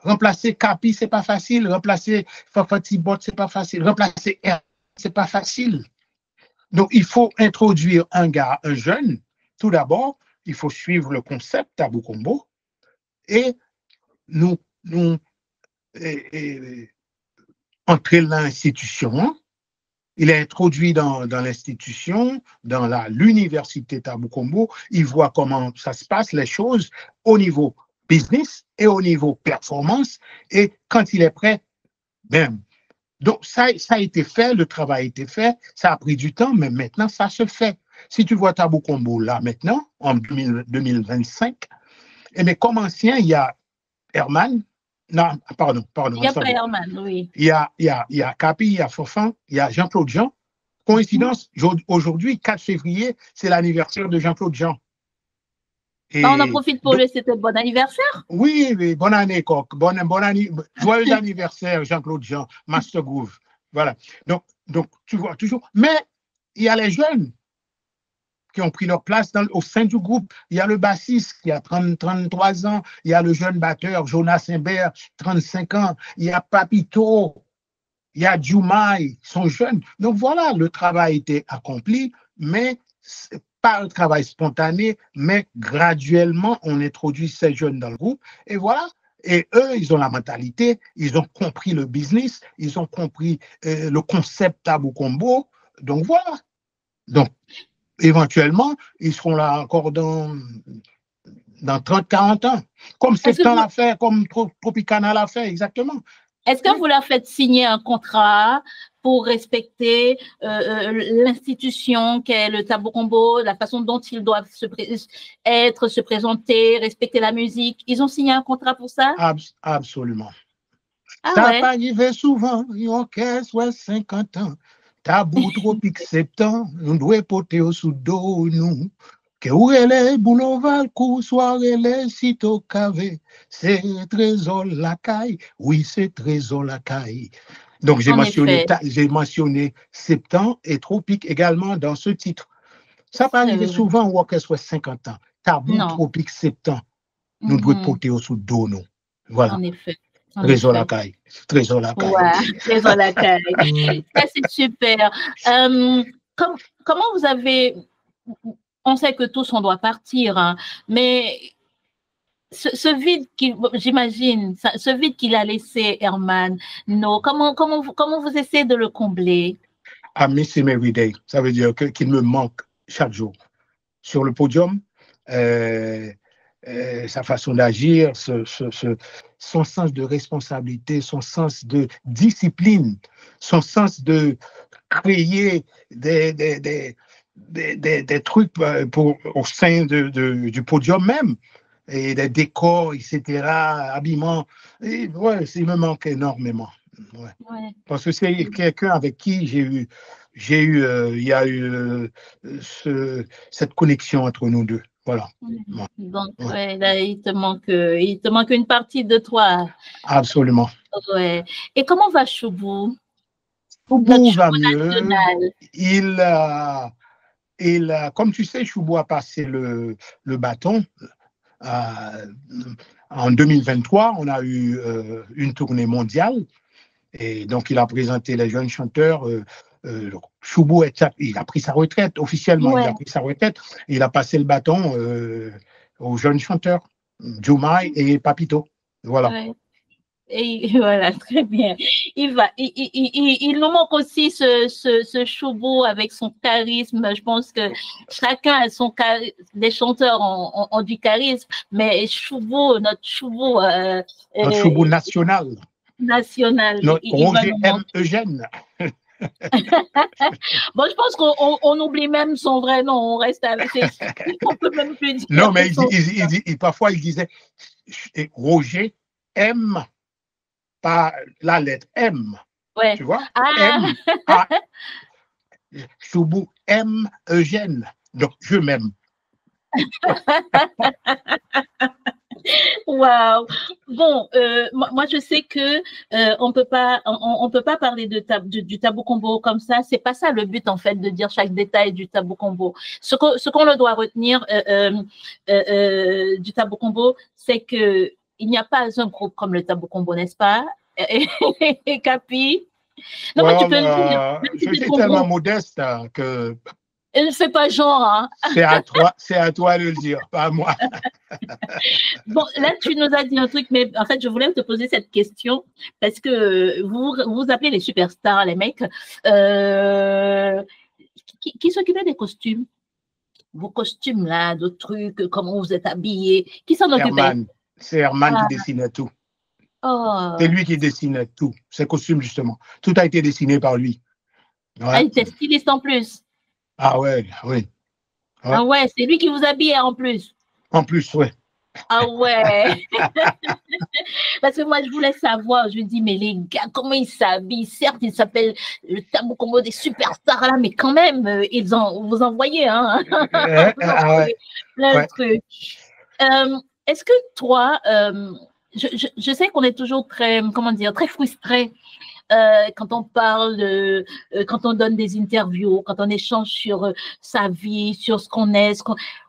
[SPEAKER 1] Remplacer Capi, ce n'est pas facile. Remplacer Fafati Bot, ce n'est pas facile. Remplacer R, ce n'est pas facile. Donc, il faut introduire un jeune. Tout d'abord, il faut suivre le concept Tabou Combo et nous entrer dans l'institution. Il est introduit dans l'institution, dans l'université Tabou Combo. Il voit comment ça se passe, les choses, au niveau business et au niveau performance. Et quand il est prêt, bam. Donc, ça a été fait, le travail a été fait, ça a pris du temps, mais maintenant, ça se fait. Si tu vois Tabou Combo là, maintenant, en 2025, eh bien, comme ancien, il y a Herman. Non, pardon.
[SPEAKER 2] Il y a pas Herman, oui.
[SPEAKER 1] Il y a Capi, il y a Fofan, il y a Jean-Claude Jean. Coïncidence, aujourd'hui, 4 février, c'est l'anniversaire de Jean-Claude Jean.
[SPEAKER 2] Et on en profite pour lui souhaiter bon anniversaire.
[SPEAKER 1] Oui, bonne année, Coq. Joyeux anniversaire, Jean-Claude Jean, Master Groove. Voilà. Donc, tu vois, toujours. Mais il y a les jeunes qui ont pris leur place au sein du groupe. Il y a le bassiste qui a 33 ans. Il y a le jeune batteur, Jonas Imbert, 35 ans. Il y a Papito. Il y a Djoumaï, ils sont jeunes. Donc voilà, le travail a été accompli, mais pas un travail spontané, mais graduellement, on introduit ces jeunes dans le groupe. Et voilà. Et eux, ils ont la mentalité, ils ont compris le business, ils ont compris le concept Tabou Combo. Donc voilà. Donc, éventuellement, ils seront là encore dans 30-40 ans. Comme Septembre l'a fait, comme Tropicana l'a fait, exactement.
[SPEAKER 2] Est-ce que vous leur faites signer un contrat pour respecter l'institution qu'est le Tabou Combo, la façon dont ils doivent se présenter, respecter la musique? Ils ont signé un contrat pour ça?
[SPEAKER 1] Absolument.
[SPEAKER 2] Ah
[SPEAKER 1] ça
[SPEAKER 2] ouais.
[SPEAKER 1] pas arrivé souvent, il y a 50 ans. Tabou tropique septembre, nous devons porter au sous-dos, nous. Que où elle est, boulevard, coup, soirée, les sitôt cavé. C'est trésor la caille, oui, c'est trésor la caille. Donc, j'ai mentionné septembre et tropique également dans ce titre. Ça peut arriver souvent au orchestre 50 ans. Tabou tropique septembre, nous devons porter au sous-dos, nous. Voilà.
[SPEAKER 2] En effet.
[SPEAKER 1] Trésor la caille. Trésor la caille.
[SPEAKER 2] Ouais, trésor la caille. Ça, c'est super. Comment vous avez... On sait que tous, on doit partir, hein, mais ce vide, j'imagine, ce vide qu'il a laissé, Herman, comment vous essayez de le combler?
[SPEAKER 1] I miss him every day. Ça veut dire qu'il me manque chaque jour. Sur le podium, sa façon d'agir, son sens de responsabilité, son sens de discipline, son sens de créer des trucs au sein du podium même, et des décors, etc., habillements. Et ouais, il me manque énormément. Ouais. Ouais. Parce que c'est quelqu'un avec qui il y a eu cette connexion entre nous deux. Voilà.
[SPEAKER 2] Ouais. Donc, ouais, là, il te manque une partie de toi.
[SPEAKER 1] Absolument.
[SPEAKER 2] Ouais. Et comment va Choubou?
[SPEAKER 1] Choubou va mieux. Comme tu sais, Choubou a passé le bâton. En 2023, on a eu une tournée mondiale. Et donc, il a présenté les jeunes chanteurs. Choubou, il a pris sa retraite officiellement. Ouais. Il a pris sa retraite. Il a passé le bâton aux jeunes chanteurs, Diomaye et Papito. Voilà. Ouais.
[SPEAKER 2] Et voilà, très bien. Il nous manque aussi ce Choubou avec son charisme. Je pense que chacun a son charisme. Les chanteurs ont du charisme, mais Choubou, notre Choubou.
[SPEAKER 1] Notre Choubou national. Notre Roger M. Eugène.
[SPEAKER 2] Bon, je pense qu'on oublie même son vrai nom. On reste avec. On peut même plus dire.
[SPEAKER 1] Non, mais parfois il disait Roger M. Pas la lettre M.
[SPEAKER 2] Ouais.
[SPEAKER 1] Tu vois? M. Choubou M. Eugène. Donc, je m'aime.
[SPEAKER 2] Wow. Bon, moi je sais que on peut pas parler du Tabou Combo comme ça. C'est pas ça le but en fait de dire chaque détail du Tabou Combo. Ce qu'on doit retenir du Tabou Combo, c'est que il n'y a pas un groupe comme le Tabou Combo, n'est-ce pas? Et Capi.
[SPEAKER 1] Non, well, mais tu peux le dire. Je suis tellement modeste que.
[SPEAKER 2] Elle ne fait pas genre. Hein.
[SPEAKER 1] C'est à toi de le dire, pas à moi.
[SPEAKER 2] Bon, là, tu nous as dit un truc, mais en fait, je voulais te poser cette question parce que vous appelez les superstars, les mecs, qui s'occupaient des costumes. Vos costumes, là, d'autres trucs, comment vous êtes habillés, qui s'en occupait?
[SPEAKER 1] C'est Herman qui dessinait tout.
[SPEAKER 2] Oh.
[SPEAKER 1] C'est lui qui dessinait tout, ses costumes, justement. Tout a été dessiné par lui.
[SPEAKER 2] Ouais. Ah, il était styliste en plus.
[SPEAKER 1] Ah ouais, oui.
[SPEAKER 2] Ouais. Ah ouais, c'est lui qui vous habillait en plus.
[SPEAKER 1] En plus, ouais.
[SPEAKER 2] Ah ouais. Parce que moi, je voulais savoir, je me dis, mais les gars, comment ils s'habillent? Certes, ils s'appellent le Tabou Combo des superstars là, mais quand même, vous envoyez, hein. Plein de trucs. Est-ce que toi, je sais qu'on est toujours très, comment dire, très frustré. Quand on parle, quand on donne des interviews, quand on échange sur sa vie, sur ce qu'on est.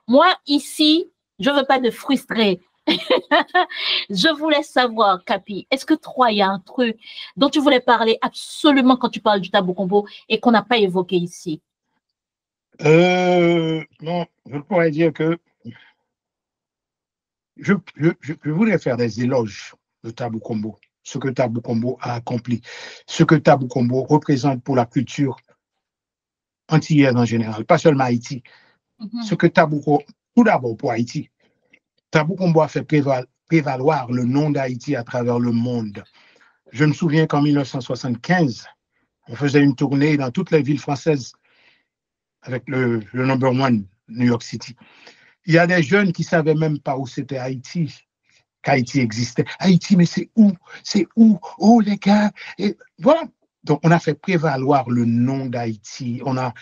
[SPEAKER 2] Moi, ici, je ne veux pas de frustrer. Je voulais savoir, Capi, est-ce que toi, il y a un truc dont tu voulais parler absolument quand tu parles du Tabou Combo et qu'on n'a pas évoqué ici?
[SPEAKER 1] Non, je pourrais dire que je voulais faire des éloges de Tabou Combo. Ce que Tabou Combo a accompli, ce que Tabou Combo représente pour la culture antillaise en général, pas seulement Haïti. Ce que Tabou Combo, tout d'abord pour Haïti, Tabou Combo a fait prévaloir le nom d'Haïti à travers le monde. Je me souviens qu'en 1975, on faisait une tournée dans toutes les villes françaises avec le number one, New York City. Il y a des jeunes qui ne savaient même pas où c'était Haïti, qu'Haïti existait. Haïti, mais c'est où? C'est où? Oh, les gars! Et voilà. Donc, on a fait prévaloir le nom d'Haïti. On a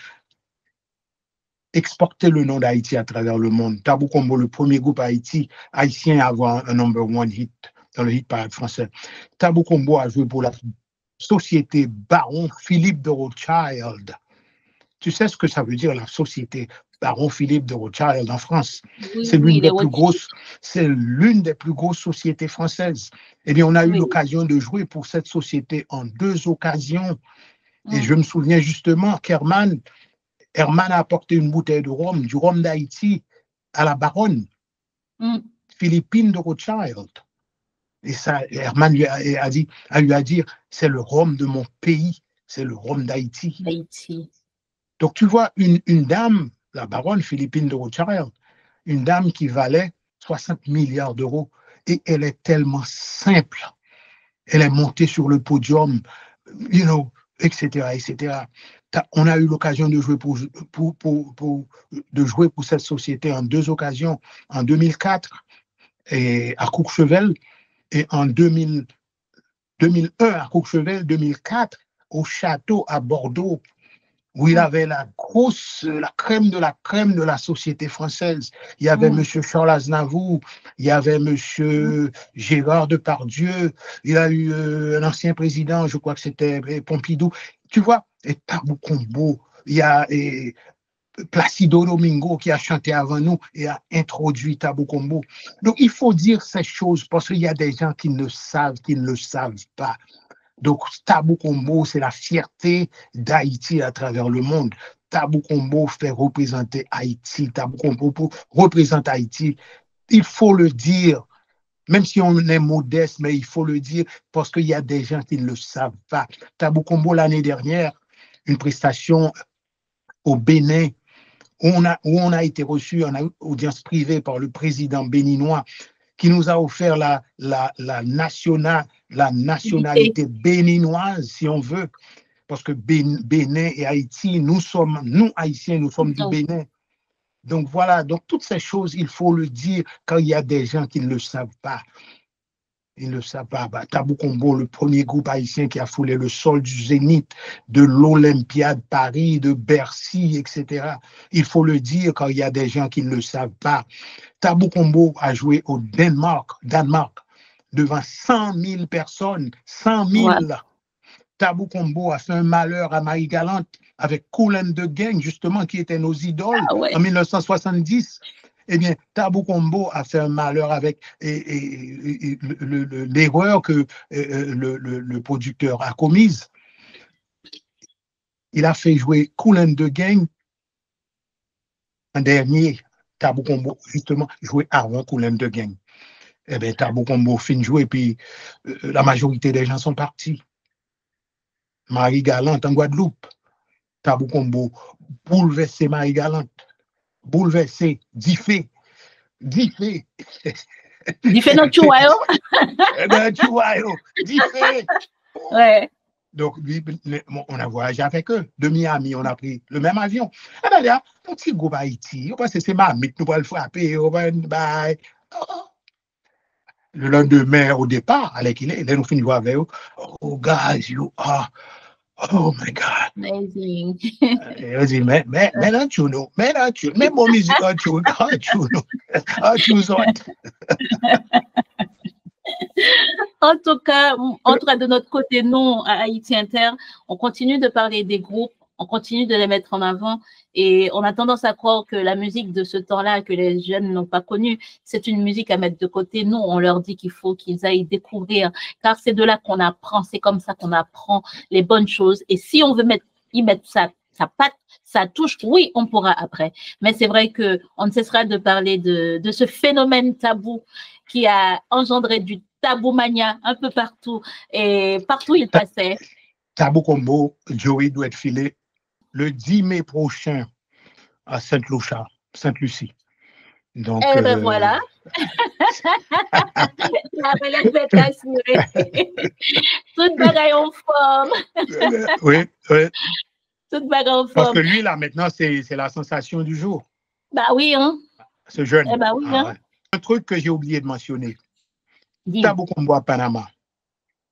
[SPEAKER 1] exporté le nom d'Haïti à travers le monde. Tabou Combo, le premier groupe haïtien à avoir un number one hit dans le hit parade français. Tabou Combo a joué pour la société Baron Philippe de Rothschild. Tu sais ce que ça veut dire, la société Baron Philippe de Rothschild en France? Oui, c'est l'une des plus grosses sociétés françaises. Eh bien, on a eu l'occasion de jouer pour cette société en 2 occasions. Et je me souviens justement qu'Herman a apporté une bouteille de rhum, du rhum d'Haïti, à la baronne Philippine de Rothschild. Et ça, Herman lui a dit, c'est le rhum de mon pays, c'est le rhum d'Haïti. Donc, tu vois, une dame, la baronne Philippine de Rothschild, une dame qui valait 60 milliards d'euros. Et elle est tellement simple. Elle est montée sur le podium, etc., etc. On a eu l'occasion de jouer pour cette société en 2 occasions, en 2004 et à Courchevel, et en 2001 à Courchevel, 2004 au château à Bordeaux, où il avait la crème de la société française. Il y avait M. Charles Aznavour, il y avait M. Gérard Depardieu, il y a eu un ancien président, je crois que c'était Pompidou. Tu vois, et Tabou Combo, il y a Placido Domingo qui a chanté avant nous et a introduit Tabou Combo. Donc, il faut dire ces choses parce qu'il y a des gens qui ne le savent pas. Donc, Tabou Combo, c'est la fierté d'Haïti à travers le monde. Tabou Combo fait représenter Haïti. Tabou Combo représente Haïti. Il faut le dire, même si on est modeste, mais il faut le dire parce qu'il y a des gens qui ne le savent pas. Tabou Combo, l'année dernière, une prestation au Bénin, où on a été reçu en audience privée par le président béninois, qui nous a offert la nationalité béninoise, si on veut, parce que Bénin et Haïti, nous Haïtiens, nous sommes du Bénin. Donc voilà, donc toutes ces choses, il faut le dire quand il y a des gens qui ne le savent pas. Ils ne le savent pas. Tabou Combo, le premier groupe haïtien qui a foulé le sol du Zénith, de l'Olympiade Paris, de Bercy, etc. Il faut le dire quand il y a des gens qui ne le savent pas. Tabou Combo a joué au Danemark, devant 100 000 personnes. 100 000. Ouais. Tabou Combo a fait un malheur à Marie-Galante avec Kool and the Gang, justement, qui étaient nos idoles en 1970. Eh bien, Tabou Combo a fait un malheur avec l'erreur que le producteur a commise. Il a fait jouer Kool and the Gang en dernier. Tabou Combo, justement, jouait avant Kool and the Gang. Eh bien, Tabou Combo fin jouer, puis la majorité des gens sont partis. Marie-Galante en Guadeloupe. Tabou Combo bouleversé Marie-Galante. Bouleversé, Diffé dans Chihuahua. Dans Chihuahua, Diffé.
[SPEAKER 2] Ouais.
[SPEAKER 1] Donc, on a voyagé avec eux. De Miami, on a pris le même avion. Eh bien, là, un petit groupe Haïti, on pense que c'est mamie, nous allons le frapper, on va bye. Le lendemain, au départ, avec il est, nous finissons avec eux. Oh, guys, you are. Oh my God.
[SPEAKER 2] Amazing.
[SPEAKER 1] Je dis, mais mon musique,
[SPEAKER 2] En tout cas, en tout cas, de notre côté, nous, à Haïti Inter, on continue de parler des groupes, on continue de les mettre en avant et on a tendance à croire que la musique de ce temps-là, que les jeunes n'ont pas connue, c'est une musique à mettre de côté. Nous, on leur dit qu'il faut qu'ils aillent découvrir, car c'est de là qu'on apprend, c'est comme ça qu'on apprend les bonnes choses. Et si on veut y mettre sa patte, sa touche, oui, on pourra après. Mais c'est vrai qu'on ne cessera de parler de ce phénomène tabou qui a engendré du taboumania un peu partout et partout il passait.
[SPEAKER 1] Tabou Combo, Joey doit être filé le 10 mai prochain à Sainte-Lucie. Donc,
[SPEAKER 2] voilà. Toute bagaille en forme.
[SPEAKER 1] Oui.
[SPEAKER 2] Toute bagaille en forme.
[SPEAKER 1] Parce que lui, là, maintenant, c'est la sensation du jour.
[SPEAKER 2] Bah oui, hein.
[SPEAKER 1] Ce jeune.
[SPEAKER 2] Eh bah oui, hein.
[SPEAKER 1] Ouais. Un truc que j'ai oublié de mentionner. Tabou Combo à Panama.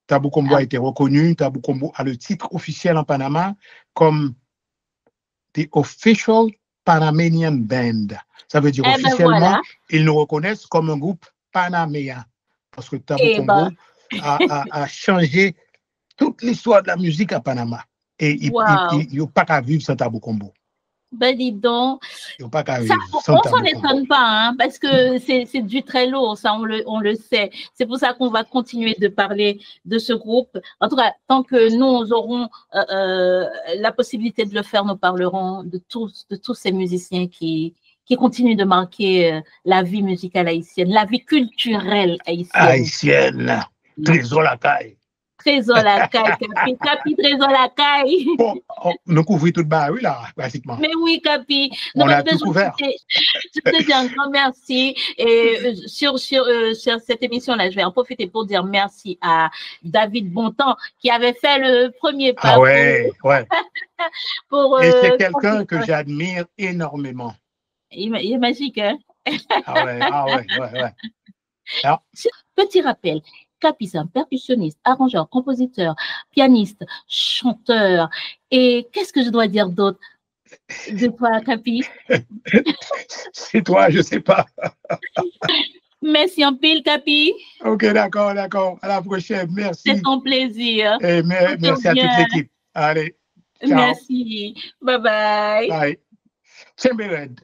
[SPEAKER 1] Tabou Combo a été reconnu. Tabou Combo a le titre officiel en Panama comme The Official Panamanian Band. Ça veut dire officiellement, voilà. Ils nous reconnaissent comme un groupe panaméen. Parce que Tabou Combo a changé toute l'histoire de la musique à Panama. Et il n'y a pas qu'à vivre sans Tabou Combo.
[SPEAKER 2] Ben dis donc,
[SPEAKER 1] on
[SPEAKER 2] s'en étonne pas, hein, parce que c'est du très lourd, ça on le sait. C'est pour ça qu'on va continuer de parler de ce groupe. En tout cas, tant que nous aurons la possibilité de le faire, nous parlerons de tous ces musiciens qui continuent de marquer la vie musicale haïtienne, la vie culturelle haïtienne.
[SPEAKER 1] Haïtienne, Trésor la caille.
[SPEAKER 2] Trésor la caille, Capi, trésor la caille.
[SPEAKER 1] Bon, nous couvrons tout le bas, oui, là, pratiquement.
[SPEAKER 2] Mais oui, Capi.
[SPEAKER 1] On a tout couvert.
[SPEAKER 2] Je te dis un grand merci. Et sur cette émission-là, je vais en profiter pour dire merci à David Bontemps qui avait fait le premier pas.
[SPEAKER 1] Ah ouais, ouais. Et c'est quelqu'un que j'admire énormément.
[SPEAKER 2] Il est magique, hein?
[SPEAKER 1] Ah ouais. Alors,
[SPEAKER 2] petit rappel, Capi, c'est un percussionniste, arrangeur, compositeur, pianiste, chanteur. Et qu'est-ce que je dois dire d'autre de toi, Capi?
[SPEAKER 1] C'est toi, je ne sais pas.
[SPEAKER 2] Merci en pile, Capi.
[SPEAKER 1] Ok, d'accord. À la prochaine. Merci.
[SPEAKER 2] C'est ton plaisir.
[SPEAKER 1] Et merci à toute l'équipe. Allez. Ciao.
[SPEAKER 2] Merci. Bye bye.
[SPEAKER 1] Bye. Timberland.